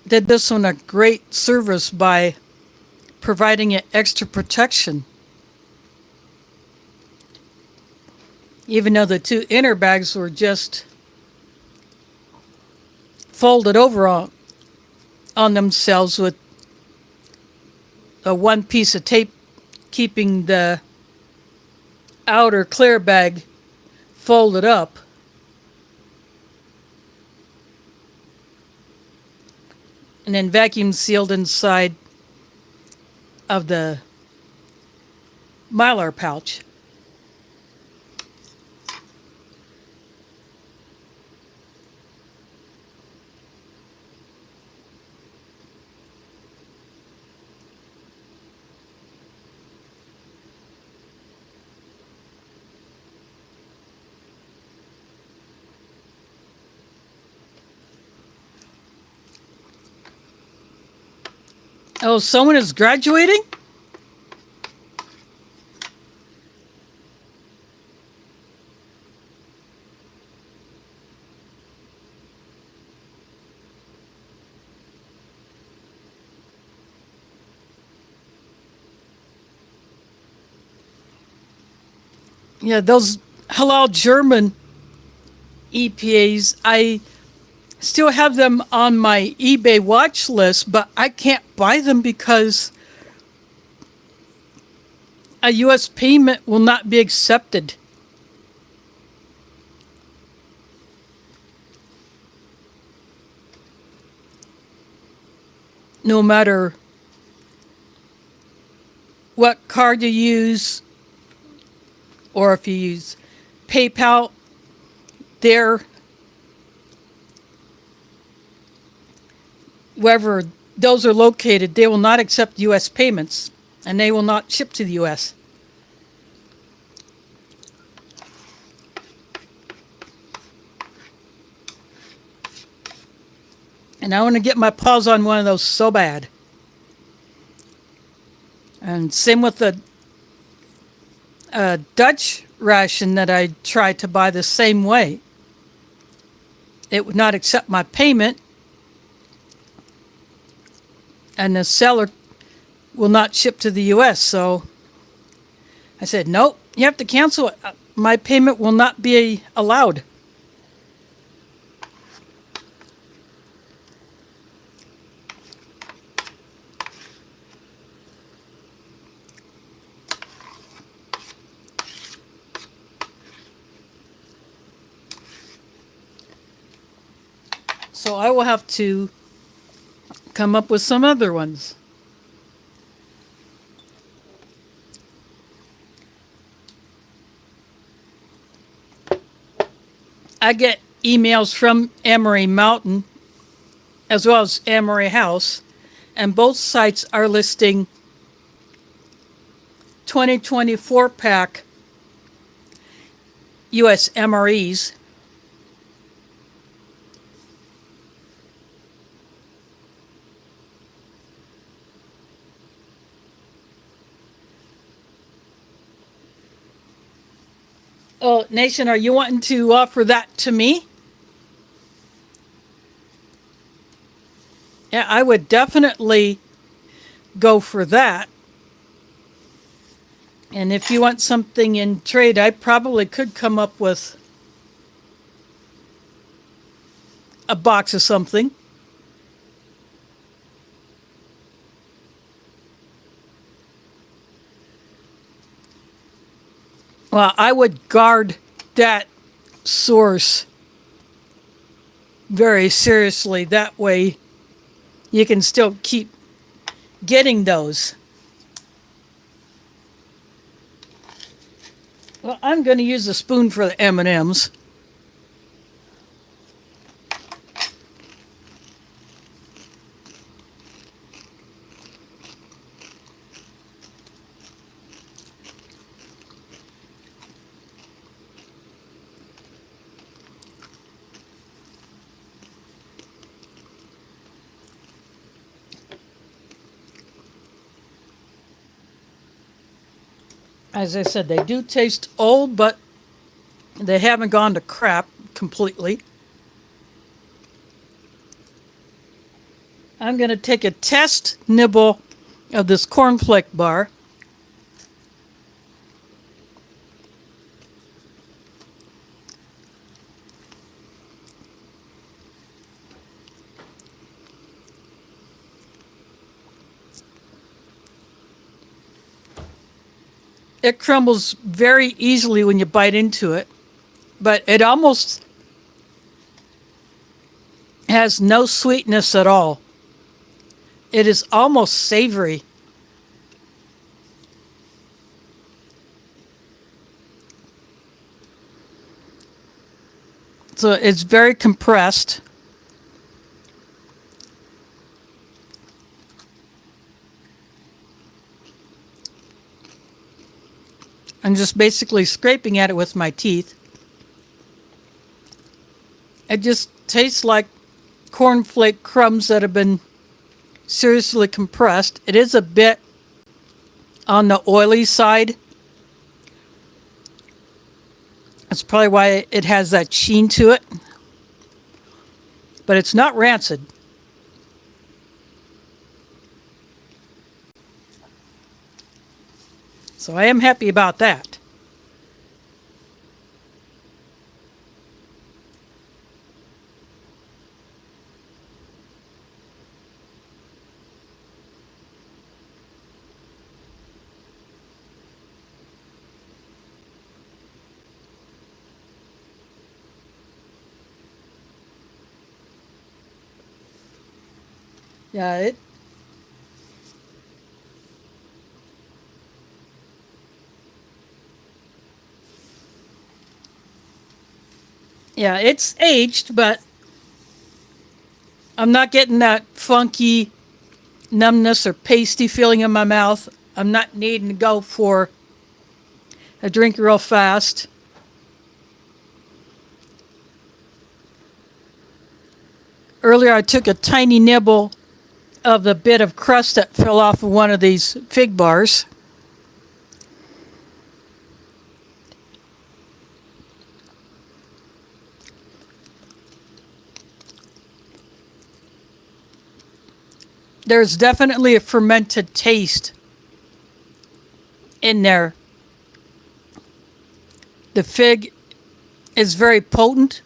did this one a great service by providing it extra protection. Even though the two inner bags were just folded over on themselves with a one piece of tape keeping the outer clear bag folded up. And then vacuum sealed inside of the Mylar pouch. Oh, someone is graduating? Yeah, those halal German EPAs, I still have them on my eBay watch list, but I can't buy them because a U.S. payment will not be accepted. No matter what card you use, or if you use PayPal, there, wherever those are located, they will not accept U.S. payments, and they will not ship to the U.S. And I want to get my paws on one of those so bad. And same with the Dutch ration that I tried to buy the same way. It would not accept my payment, and the seller will not ship to the U.S. So I said, nope, you have to cancel it. My payment will not be allowed. So I will have to come up with some other ones. I get emails from Amory Mountain as well as Amory House, and both sites are listing 2024 pack US MREs. Oh, Nation, are you wanting to offer that to me? Yeah, I would definitely go for that. And if you want something in trade, I probably could come up with a box of something. Well, I would guard that source very seriously. That way you can still keep getting those. Well, I'm going to use a spoon for the M&Ms. As I said, they do taste old, but they haven't gone to crap completely. I'm going to take a test nibble of this cornflake bar. It crumbles very easily when you bite into it, but it almost has no sweetness at all. It is almost savory. So it's very compressed. I'm just basically scraping at it with my teeth. It just tastes like cornflake crumbs that have been seriously compressed. It is a bit on the oily side. That's probably why it has that sheen to it. But it's not rancid. So I am happy about that. Yeah, it's aged, but I'm not getting that funky numbness or pasty feeling in my mouth. I'm not needing to go for a drink real fast. Earlier, I took a tiny nibble of the bit of crust that fell off of one of these fig bars. There's definitely a fermented taste in there. The fig is very potent.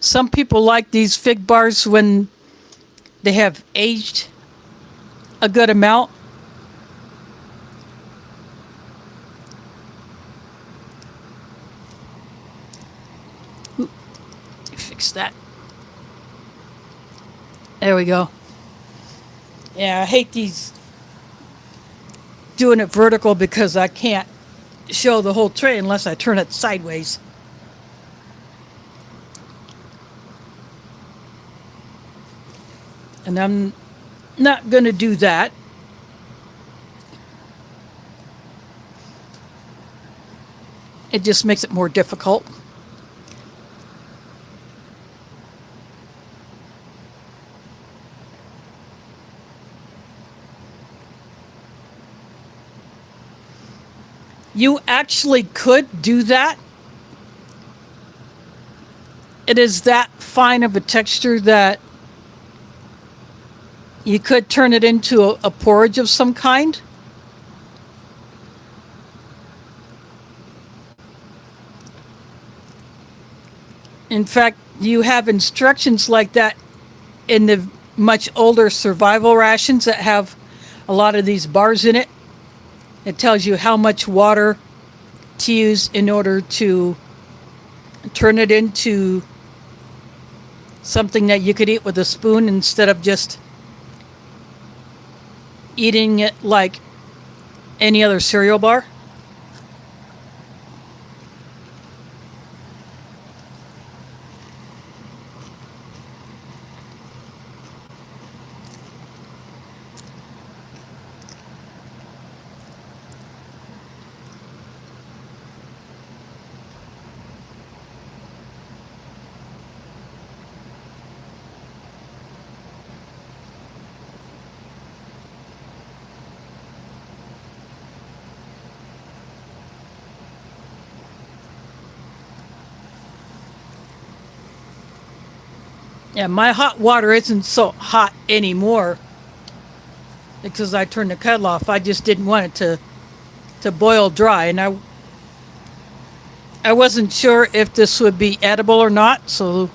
Some people like these fig bars when they have aged a good amount. Ooh, fix that. There we go. Yeah, I hate these doing it vertical because I can't show the whole tray unless I turn it sideways. And I'm not going to do that. It just makes it more difficult. You actually could do that. It is that fine of a texture that you could turn it into a porridge of some kind. In fact, you have instructions like that in the much older survival rations that have a lot of these bars in it. It tells you how much water to use in order to turn it into something that you could eat with a spoon instead of just eating it like any other cereal bar. Yeah, my hot water isn't so hot anymore because I turned the kettle off. I just didn't want it to boil dry, and I wasn't sure if this would be edible or not, so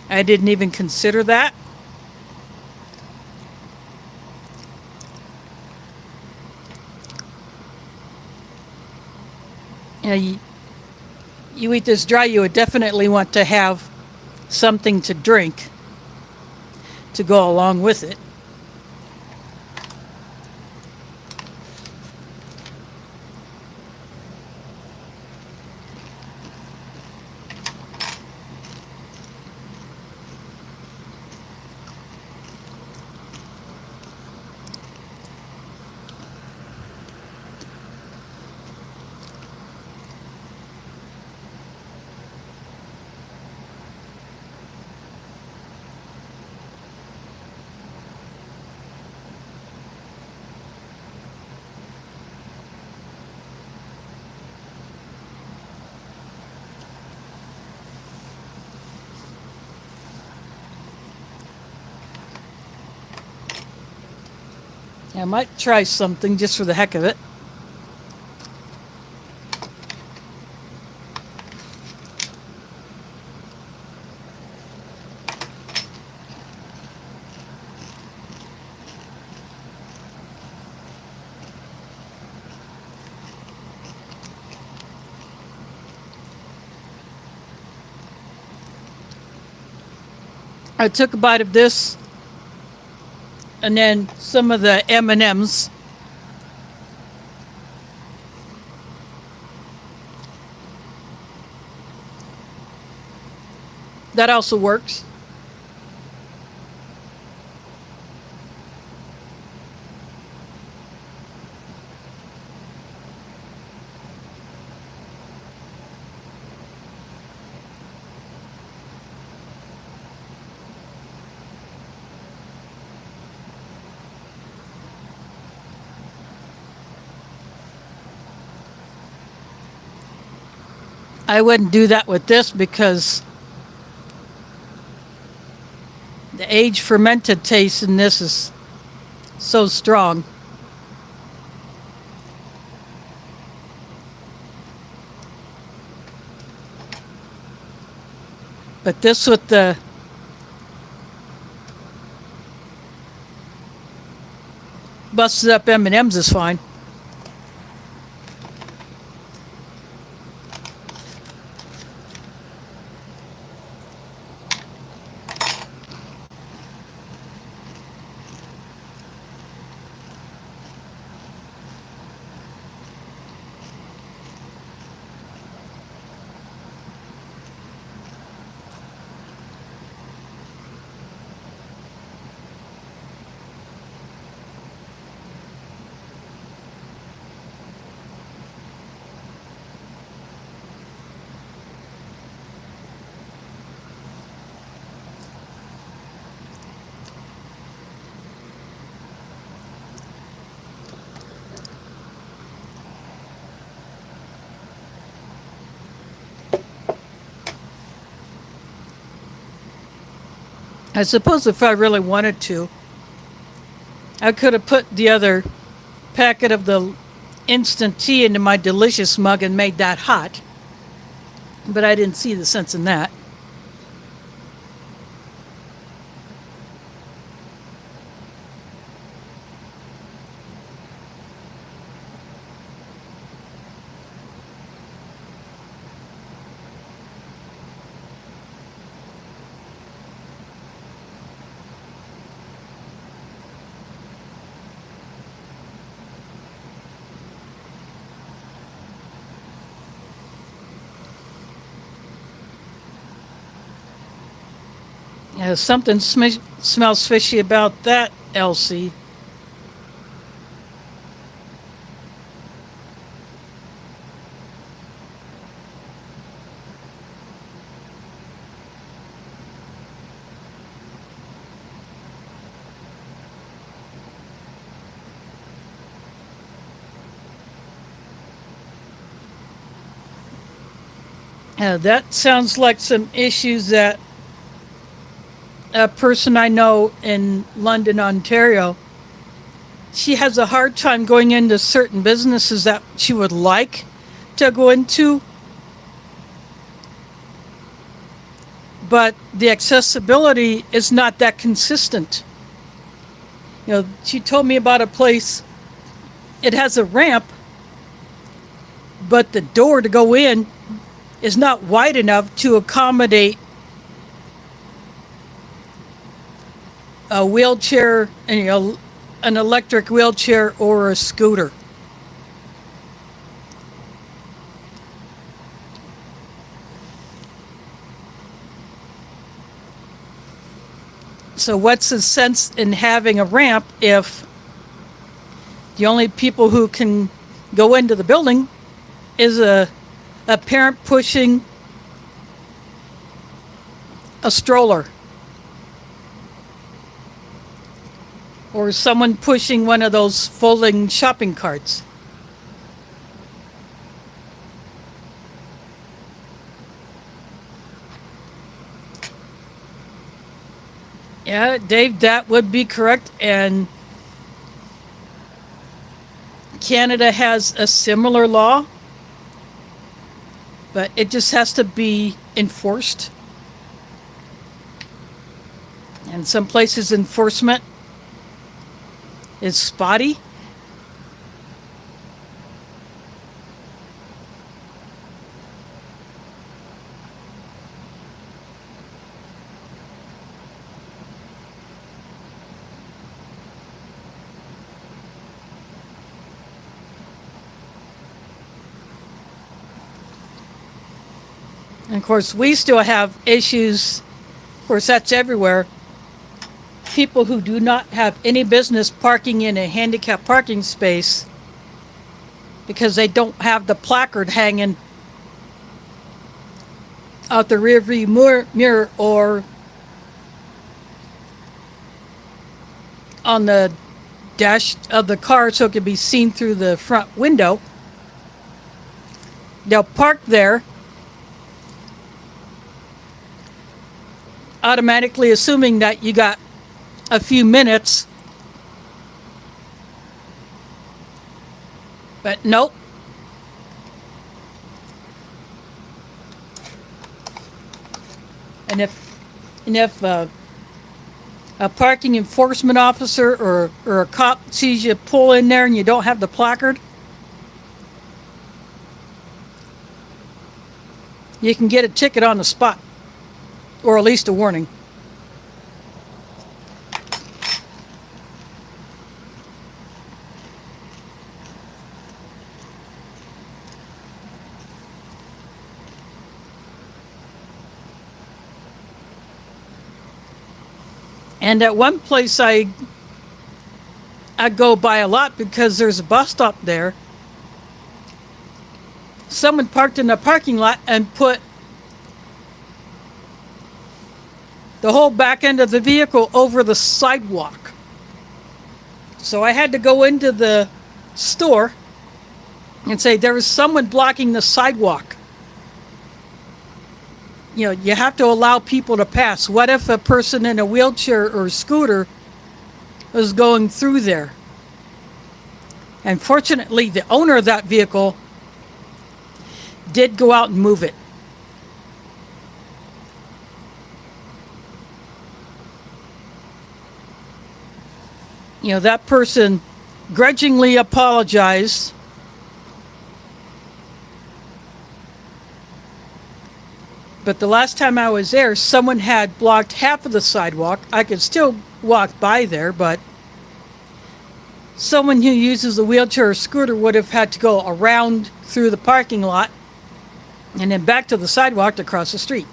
I didn't even consider that. Yeah, you eat this dry, you would definitely want to have something to drink to go along with it. I might try something just for the heck of it. I took a bite of this and then some of the M&Ms. That also works. I wouldn't do that with this because the age fermented taste in this is so strong. But this with the busted up M&Ms is fine. I suppose if I really wanted to, I could have put the other packet of the instant tea into my delicious mug and made that hot. But I didn't see the sense in that. Yeah, something smells fishy about that, Elsie. That sounds like some issues that a person I know in London, Ontario, she has a hard time going into certain businesses that she would like to go into, but the accessibility is not that consistent. She told me about a place, it has a ramp, but the door to go in is not wide enough to accommodate a wheelchair, and an electric wheelchair or a scooter. So what's the sense in having a ramp if the only people who can go into the building is a parent pushing a stroller or someone pushing one of those folding shopping carts? Yeah, Dave, that would be correct. And Canada has a similar law, but it just has to be enforced. And some places enforcement is spotty. And of course, we still have issues. Of course, that's everywhere. People who do not have any business parking in a handicapped parking space because they don't have the placard hanging out the rearview mirror or on the dash of the car so it can be seen through the front window. They'll park there, automatically assuming that you got a few minutes. But nope. And if a parking enforcement officer or a cop sees you pull in there and you don't have the placard, you can get a ticket on the spot, or at least a warning. And at one place I go by a lot because there's a bus stop there. Someone parked in the parking lot and put the whole back end of the vehicle over the sidewalk. So I had to go into the store and say, there was someone blocking the sidewalk. You know, you have to allow people to pass. What if a person in a wheelchair or scooter was going through there? And fortunately, the owner of that vehicle did go out and move it. You know, that person grudgingly apologized. But the last time I was there, someone had blocked half of the sidewalk. I could still walk by there, but someone who uses a wheelchair or scooter would have had to go around through the parking lot and then back to the sidewalk to cross the street.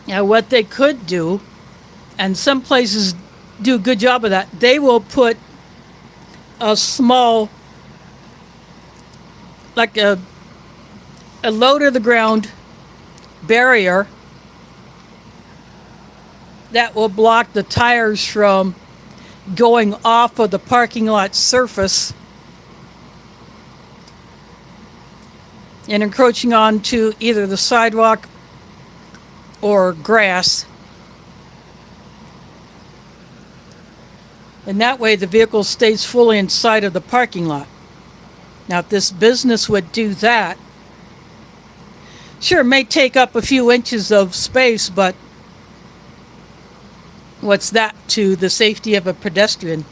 Now, what they could do, and some places do a good job of that, they will put a small, like a low to the ground barrier that will block the tires from going off of the parking lot surface and encroaching onto either the sidewalk or grass. And that way the vehicle stays fully inside of the parking lot. Now, if this business would do that, sure, it may take up a few inches of space, but what's that to the safety of a pedestrian?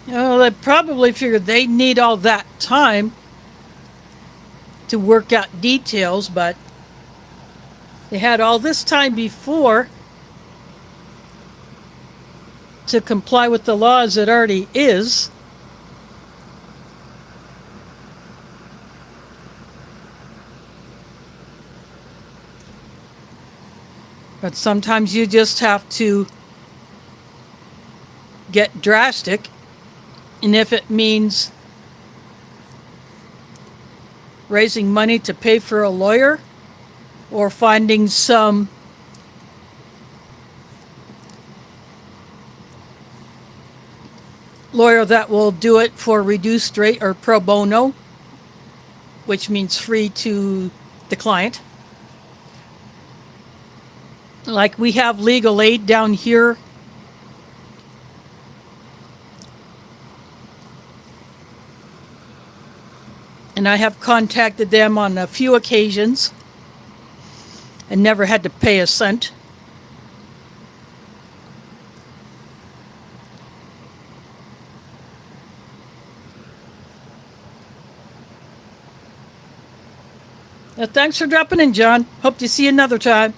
They probably figured they need all that time to work out details, but they had all this time before to comply with the law as it already is. But sometimes you just have to get drastic. And if it means raising money to pay for a lawyer or finding some lawyer that will do it for reduced rate or pro bono, which means free to the client. Like we have legal aid down here. And I have contacted them on a few occasions and never had to pay a cent. Thanks for dropping in, John. Hope to see you another time.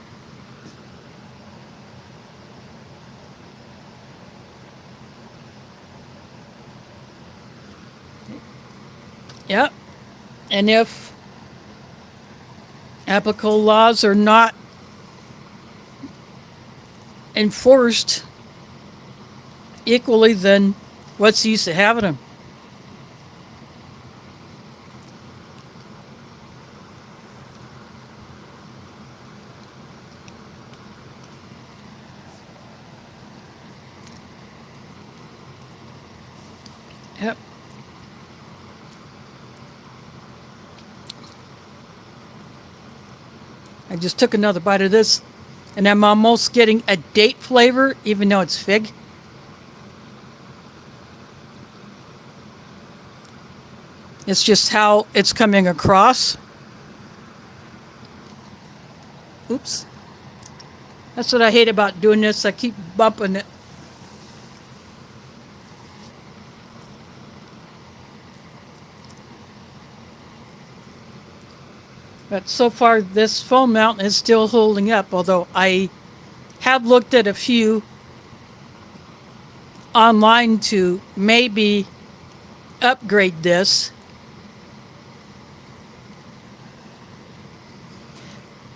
Yep. And if applicable laws are not enforced equally, then what's the use of having them? Yep. I just took another bite of this, and I'm almost getting a date flavor, even though it's fig. It's just how it's coming across. Oops. That's what I hate about doing this. I keep bumping it. But so far, this foam mount is still holding up, although I have looked at a few online to maybe upgrade this.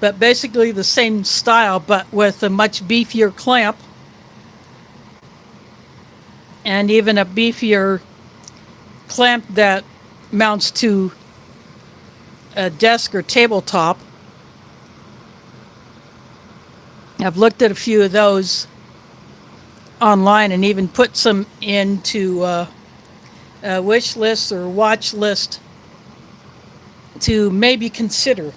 But basically the same style, but with a much beefier clamp and even a beefier clamp that mounts to a desk or tabletop. I've looked at a few of those online and even put some into a wish list or watch list to maybe consider.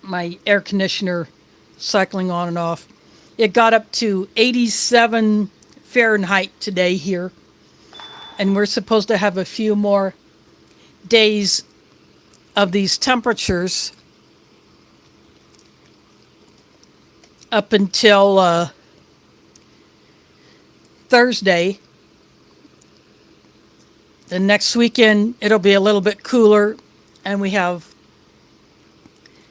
My air conditioner cycling on and off. It got up to 87 Fahrenheit today here. And we're supposed to have a few more days of these temperatures up until Thursday. The next weekend, it'll be a little bit cooler, and we have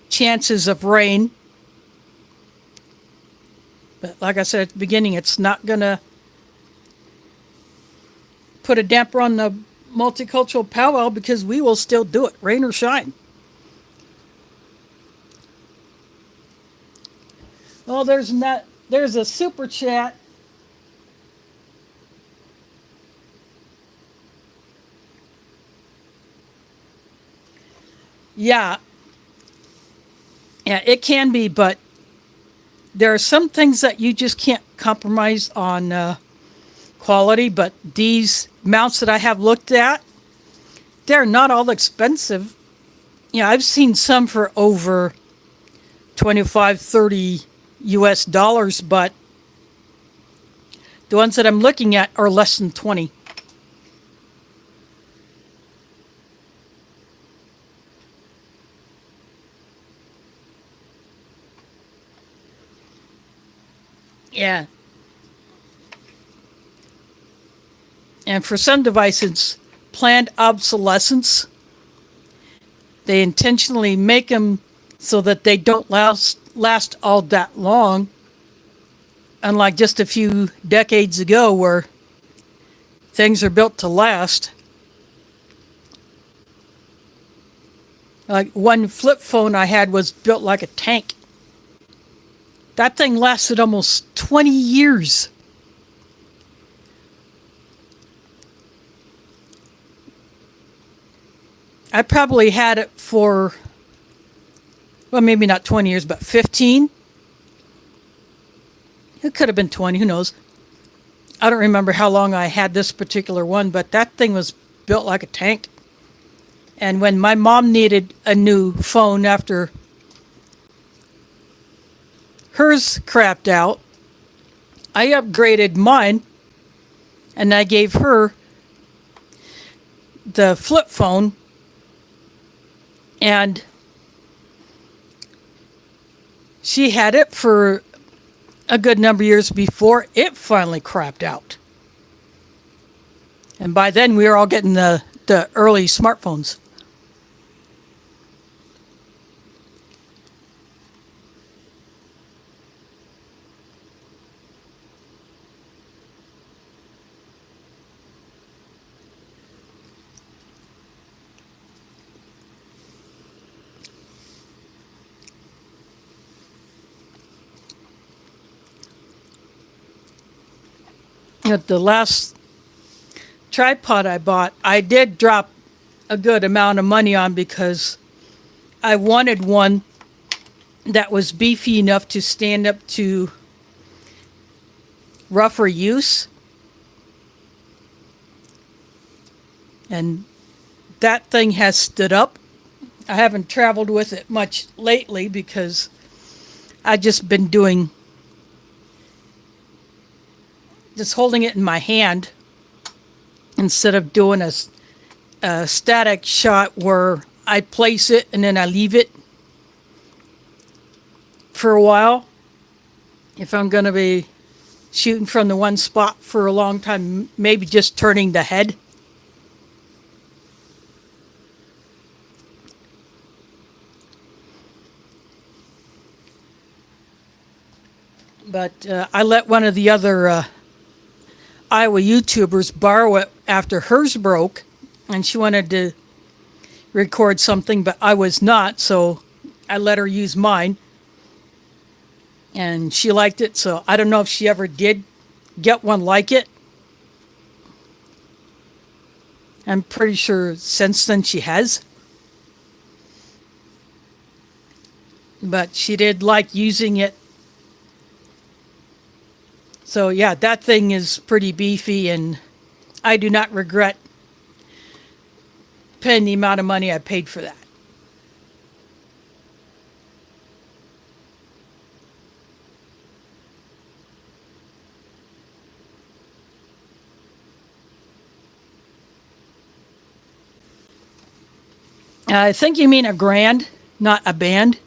chances of rain. But like I said at the beginning, it's not going to put a damper on the multicultural powwow because we will still do it, rain or shine. Oh, there's a super chat. Yeah, it can be, but there are some things that you just can't compromise on quality. But these mounts that I have looked at, they're not all expensive. I've seen some for over 25, 30 US dollars, but the ones that I'm looking at are less than 20. Yeah. And for some devices, planned obsolescence. They intentionally make them so that they don't last all that long, unlike just a few decades ago where things are built to last. Like one flip phone I had was built like a tank. That thing lasted almost 20 years. I probably had it for, well, maybe not 20 years, but 15. It could have been 20, who knows. I don't remember how long I had this particular one, but that thing was built like a tank. And when my mom needed a new phone after hers crapped out, I upgraded mine and I gave her the flip phone, and she had it for a good number of years before it finally crapped out. And by then we were all getting the early smartphones. At the last tripod I bought, I did drop a good amount of money on because I wanted one that was beefy enough to stand up to rougher use. And that thing has stood up. I haven't traveled with it much lately because I've just been just holding it in my hand instead of doing a static shot where I place it and then I leave it for a while. If I'm going to be shooting from the one spot for a long time, maybe just turning the head. But I let one of the other Iowa YouTubers borrow it after hers broke, and she wanted to record something, but I was not, so I let her use mine. And she liked it, so I don't know if she ever did get one like it. I'm pretty sure since then she has. But she did like using it. So yeah, that thing is pretty beefy, and I do not regret paying the amount of money I paid for that. I think you mean a grand, not a band.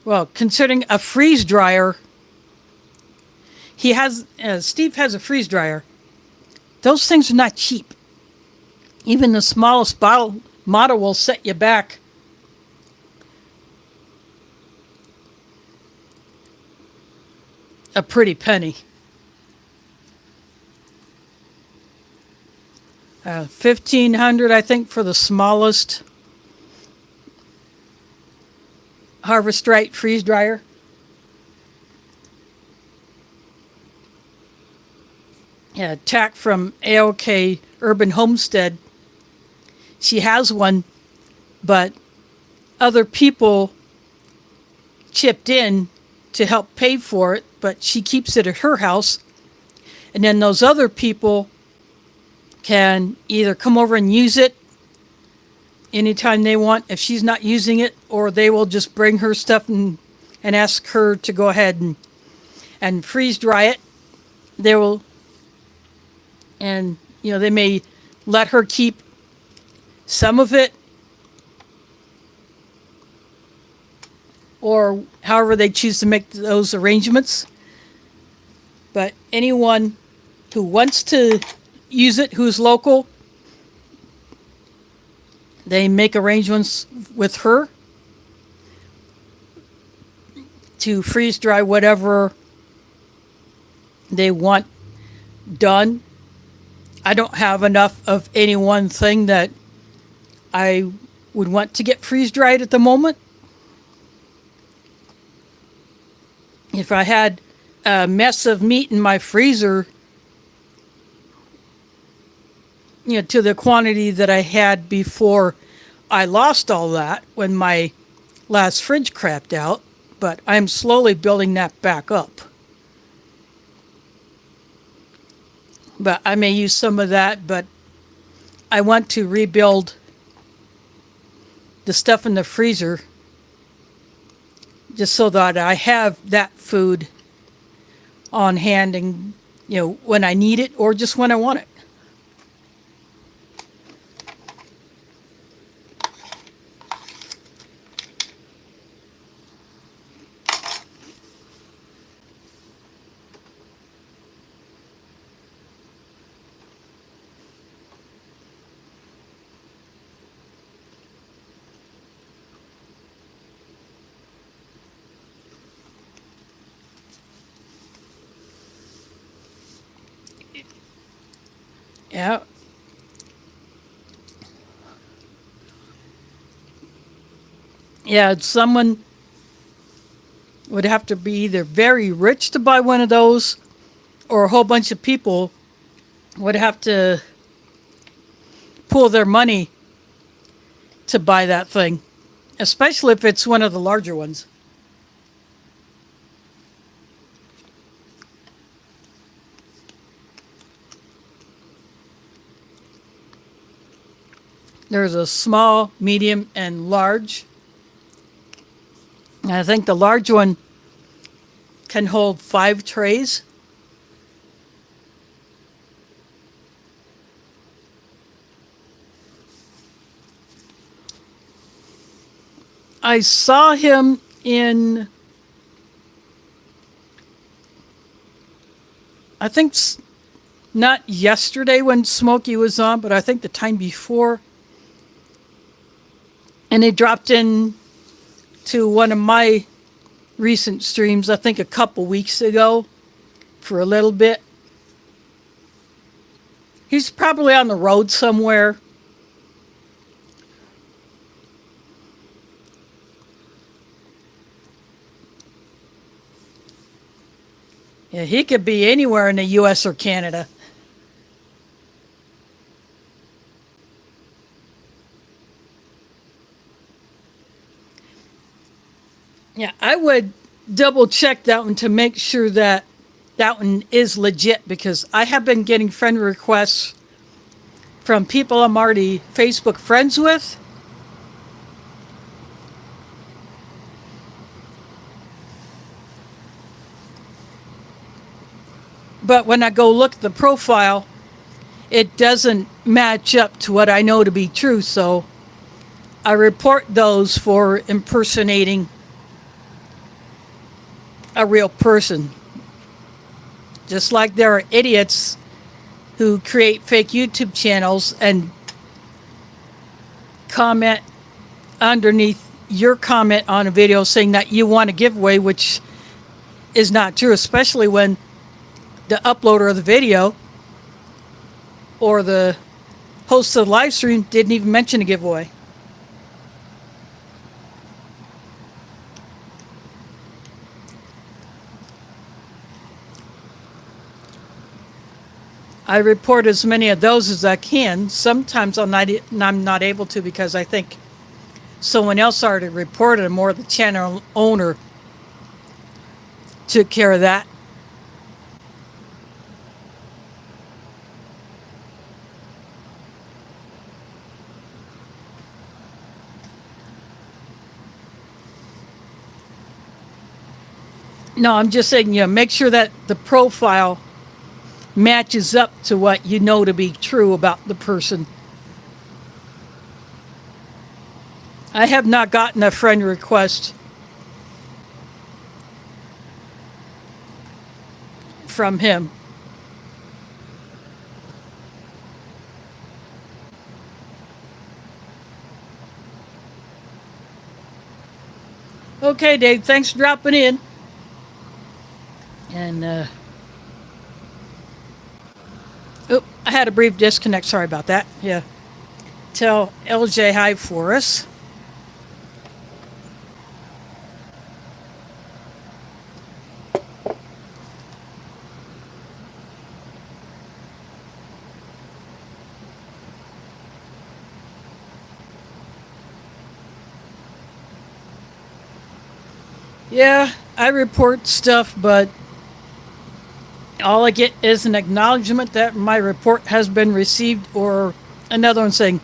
Well, considering a freeze dryer, Steve has a freeze dryer. Those things are not cheap. Even the smallest model will set you back a pretty penny. 1,500, I think, for the smallest Harvest Right freeze dryer. Yeah, Tack from AOK Urban Homestead. She has one, but other people chipped in to help pay for it, but she keeps it at her house. And then those other people can either come over and use it anytime they want if she's not using it, or they will just bring her stuff and ask her to go ahead and freeze dry it. They will, and they may let her keep some of it, or however they choose to make those arrangements. But anyone who wants to use it, who's local, they make arrangements with her to freeze dry whatever they want done. I don't have enough of any one thing that I would want to get freeze dried at the moment. If I had a mess of meat in my freezer, to the quantity that I had before I lost all that when my last fridge crapped out, but I'm slowly building that back up. But I may use some of that, but I want to rebuild the stuff in the freezer just so that I have that food on hand and, when I need it or just when I want it. Yeah. Yeah, someone would have to be either very rich to buy one of those, or a whole bunch of people would have to pool their money to buy that thing, especially if it's one of the larger ones. There's a small, medium, and large. And I think the large one can hold 5 trays. I saw him in, I think, not yesterday when Smokey was on, but I think the time before. And he dropped in to one of my recent streams, I think a couple weeks ago, for a little bit. He's probably on the road somewhere. Yeah, he could be anywhere in the US or Canada. Yeah, I would double check that one to make sure that that one is legit, because I have been getting friend requests from people I'm already Facebook friends with. But when I go look at the profile, it doesn't match up to what I know to be true. So I report those for impersonating a real person. Just like there are idiots who create fake YouTube channels and comment underneath your comment on a video saying that you want a giveaway, which is not true, especially when the uploader of the video or the host of the live stream didn't even mention a giveaway. I report as many of those as I can. Sometimes I'm not able to because I think someone else already reported them, or the channel owner took care of that. No, I'm just saying, make sure that the profile matches up to what you know to be true about the person. I have not gotten a friend request from him. Okay, Dave, thanks for dropping in. And, I had a brief disconnect. Sorry about that. Yeah. Tell LJ hi for us. Yeah, I report stuff, but all I get is an acknowledgement that my report has been received, or another one saying,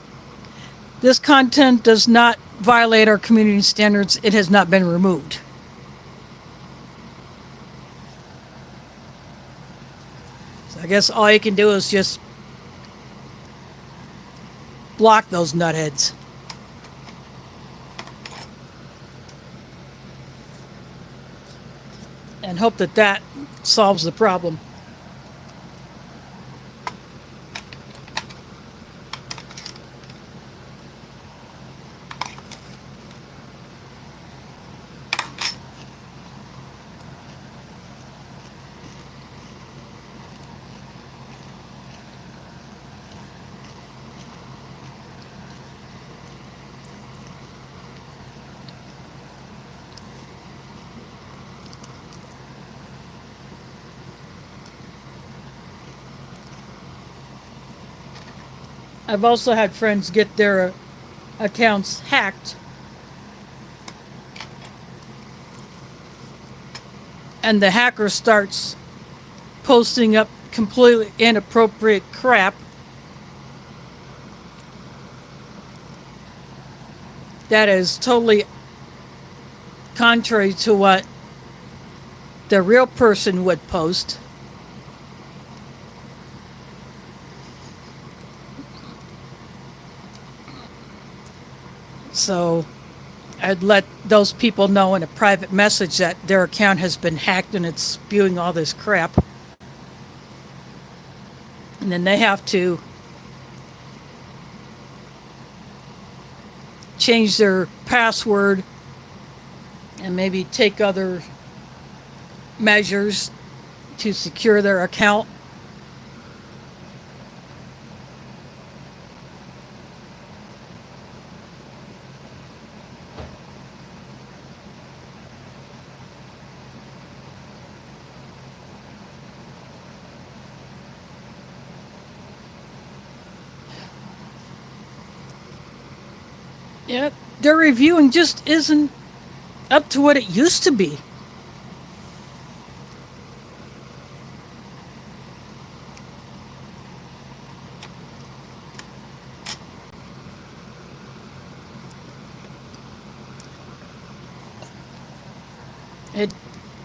this content does not violate our community standards. It has not been removed. So I guess all you can do is just block those nutheads. And hope that that solves the problem. I've also had friends get their accounts hacked, and the hacker starts posting up completely inappropriate crap that is totally contrary to what the real person would post. So I'd let those people know in a private message that their account has been hacked and it's spewing all this crap. And then they have to change their password and maybe take other measures to secure their account. Yeah, their reviewing just isn't up to what it used to be. It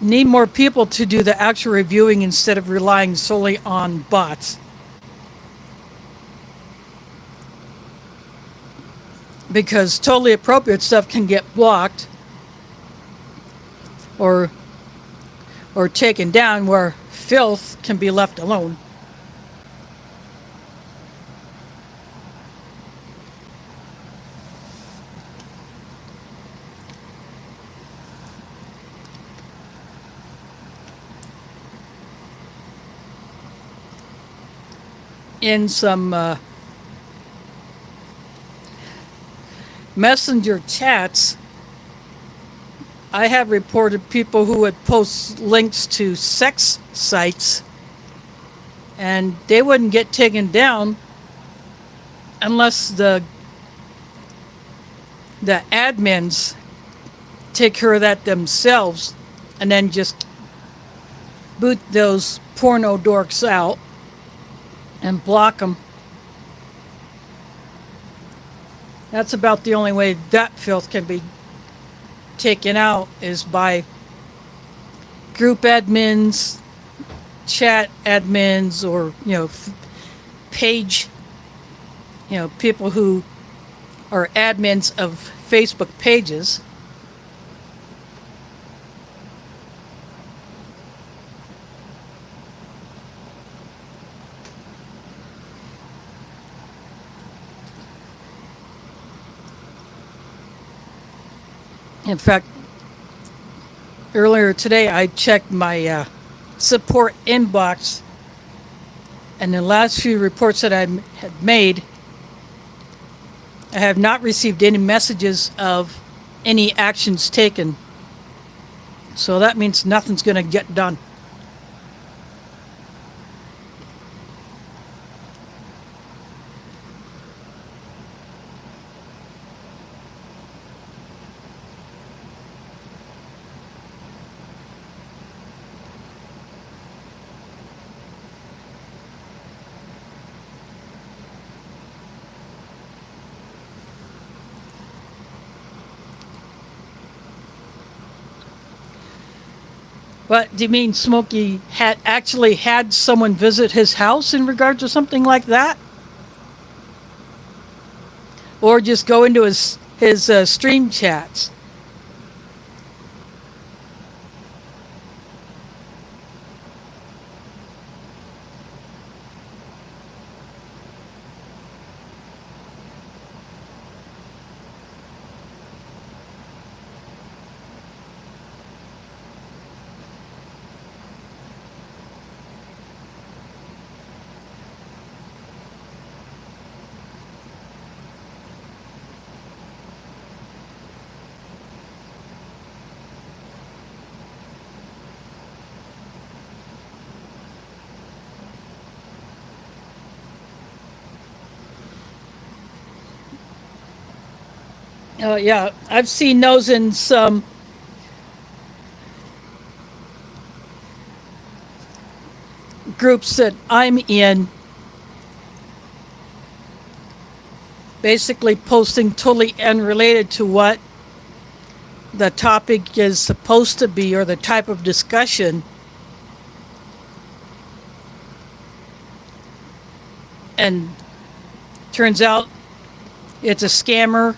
need more people to do the actual reviewing instead of relying solely on bots. Because totally appropriate stuff can get blocked or taken down, where filth can be left alone. In some messenger chats, I have reported people who would post links to sex sites, and they wouldn't get taken down unless the admins take care of that themselves, and then just boot those porno dorks out and block them. That's about the only way that filth can be taken out, is by group admins, chat admins, or page, people who are admins of Facebook pages. In fact, earlier today I checked my support inbox, and the last few reports that I had made, I have not received any messages of any actions taken. So that means nothing's going to get done. What do you mean, Smokey had actually had someone visit his house in regard to something like that? Or just go into his stream chats? Yeah, I've seen those in some groups that I'm in, basically posting totally unrelated to what the topic is supposed to be or the type of discussion. And turns out it's a scammer.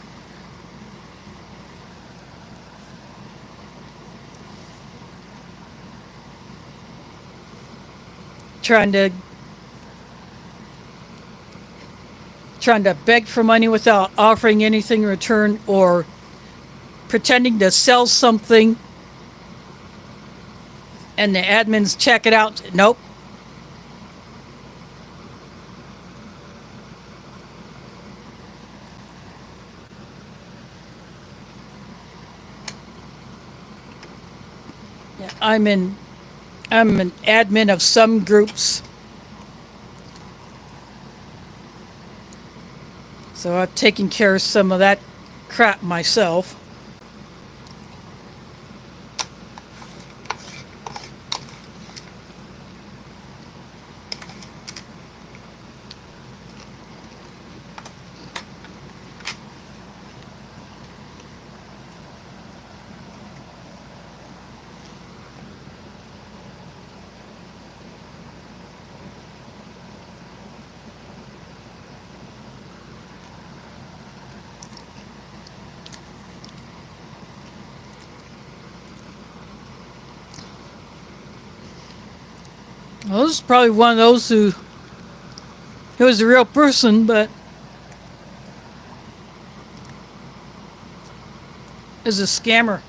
Trying to beg for money without offering anything in return, or pretending to sell something and the admins check it out. Nope. Yeah, I'm an admin of some groups. So I've taken care of some of that crap myself. Well, this is probably one of those who was a real person, but is a scammer.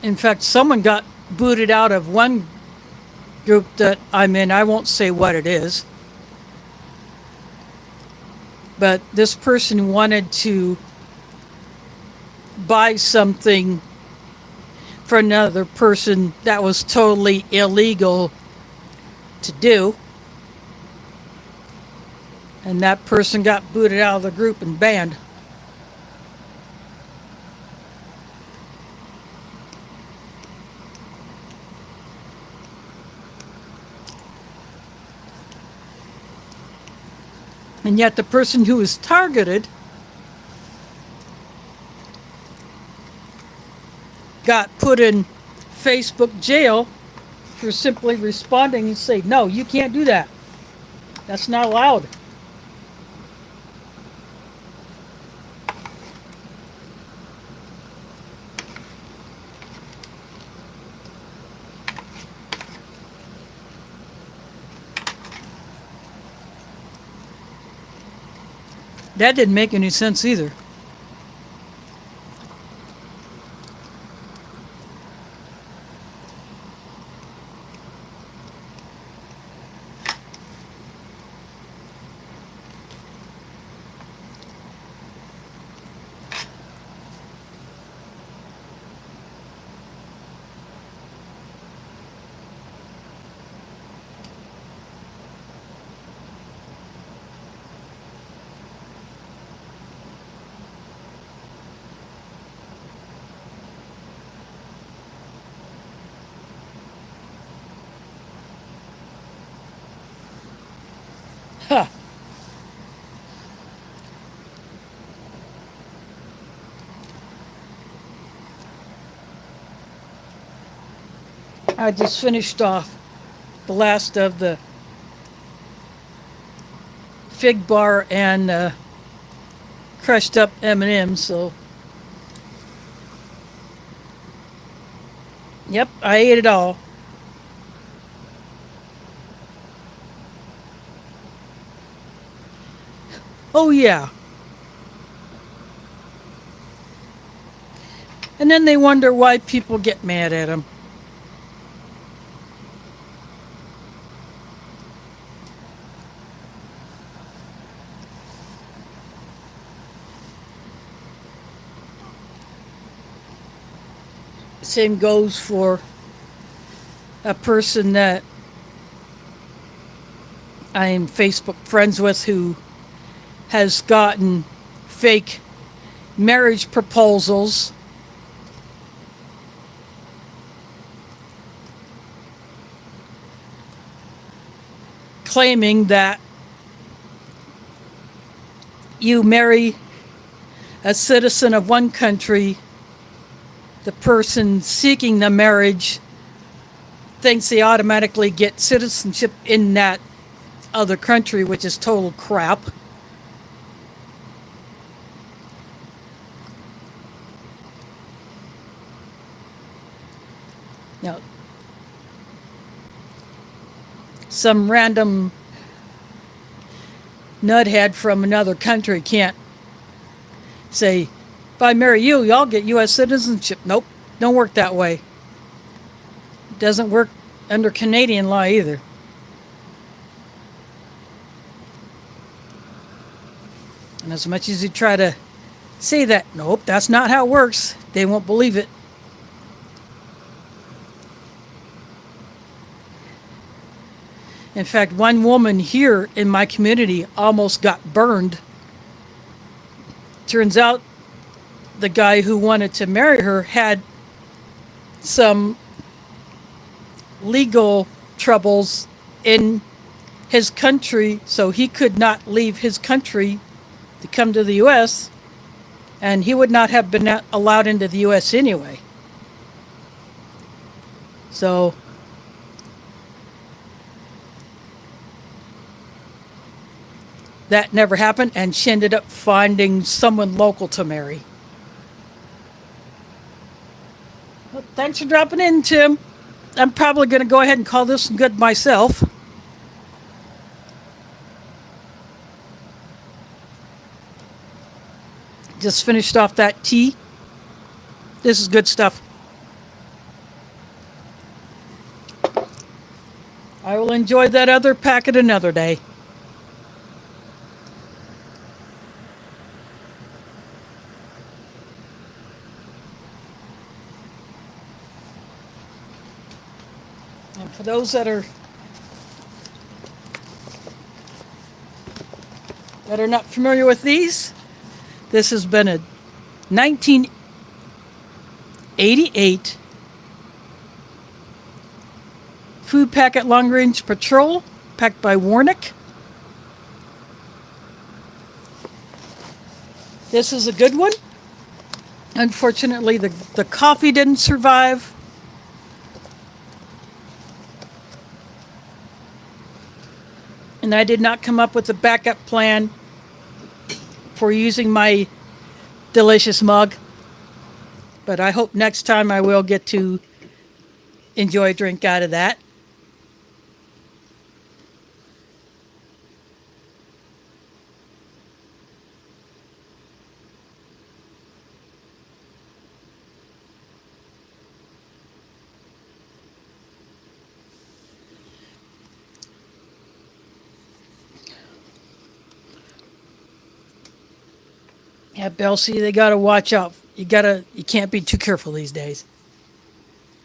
In fact, someone got booted out of one group that I'm in. I won't say what it is. But this person wanted to buy something for another person that was totally illegal to do. And that person got booted out of the group and banned. And yet the person who was targeted got put in Facebook jail for simply responding and say, no, you can't do that. That's not allowed. That didn't make any sense either. Huh. I just finished off the last of the fig bar and crushed up M&Ms, so yep, I ate it all. Oh yeah. And then they wonder why people get mad at them. Same goes for a person that I'm Facebook friends with who has gotten fake marriage proposals claiming that you marry a citizen of one country, the person seeking the marriage thinks they automatically get citizenship in that other country, which is total crap. Now, some random nuthead from another country can't say, if I marry you, y'all get U.S. citizenship. Nope, don't work that way. It doesn't work under Canadian law either. And as much as you try to say that, nope, that's not how it works, they won't believe it. In fact, one woman here in my community almost got burned. Turns out the guy who wanted to marry her had some legal troubles in his country, so he could not leave his country to come to the U.S., and he would not have been allowed into the U.S. anyway. So that never happened, and she ended up finding someone local to marry. Well, thanks for dropping in, Tim. I'm probably going to go ahead and call this one good myself. Just finished off that tea. This is good stuff. I will enjoy that other packet another day. And for those that are not familiar with these, this has been a 1988 food packet long range patrol packed by Warnick. This is a good one. Unfortunately, the coffee didn't survive. And I did not come up with a backup plan for using my delicious mug. But I hope next time I will get to enjoy a drink out of that. Yeah, Belsey, they gotta watch out. You can't be too careful these days.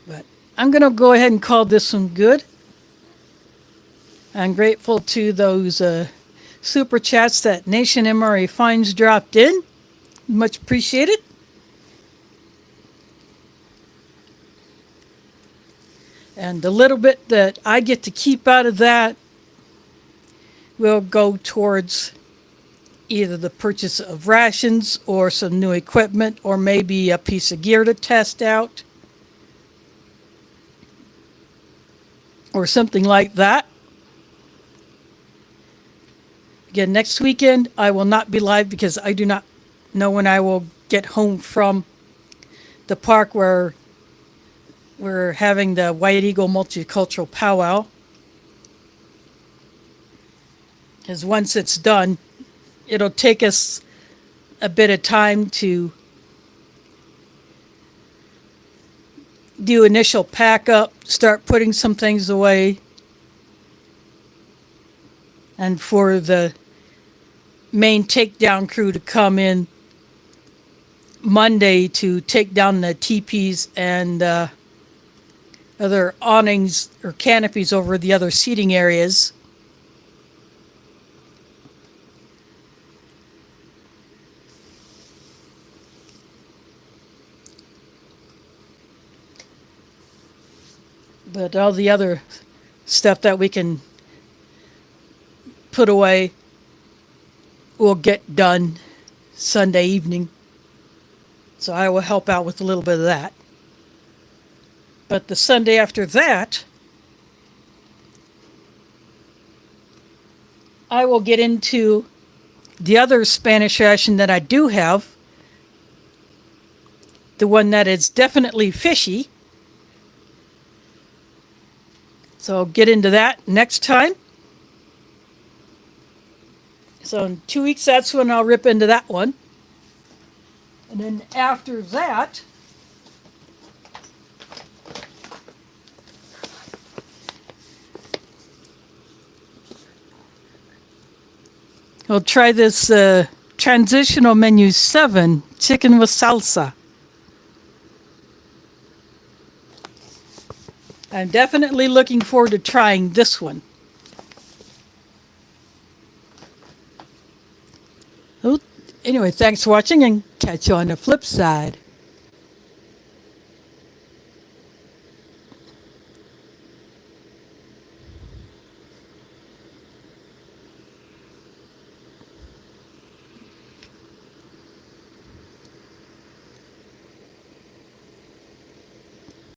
But I'm gonna go ahead and call this one good. I'm grateful to those super chats that Nation MRA Finds dropped in. Much appreciated. And the little bit that I get to keep out of that will go towards either the purchase of rations or some new equipment or maybe a piece of gear to test out or something like that. Again, next weekend I will not be live because I do not know when I will get home from the park where we're having the White Eagle Multicultural Powwow. Because once it's done, it'll take us a bit of time to do initial pack up, start putting some things away, and for the main takedown crew to come in Monday to take down the teepees and other awnings or canopies over the other seating areas. But all the other stuff that we can put away will get done Sunday evening. So I will help out with a little bit of that. But the Sunday after that, I will get into the other Spanish ration that I do have. The one that is definitely fishy. So I'll get into that next time. So in 2 weeks, that's when I'll rip into that one. And then after that, we'll try this transitional menu 7, chicken with salsa. I'm definitely looking forward to trying this one. Anyway, thanks for watching and catch you on the flip side.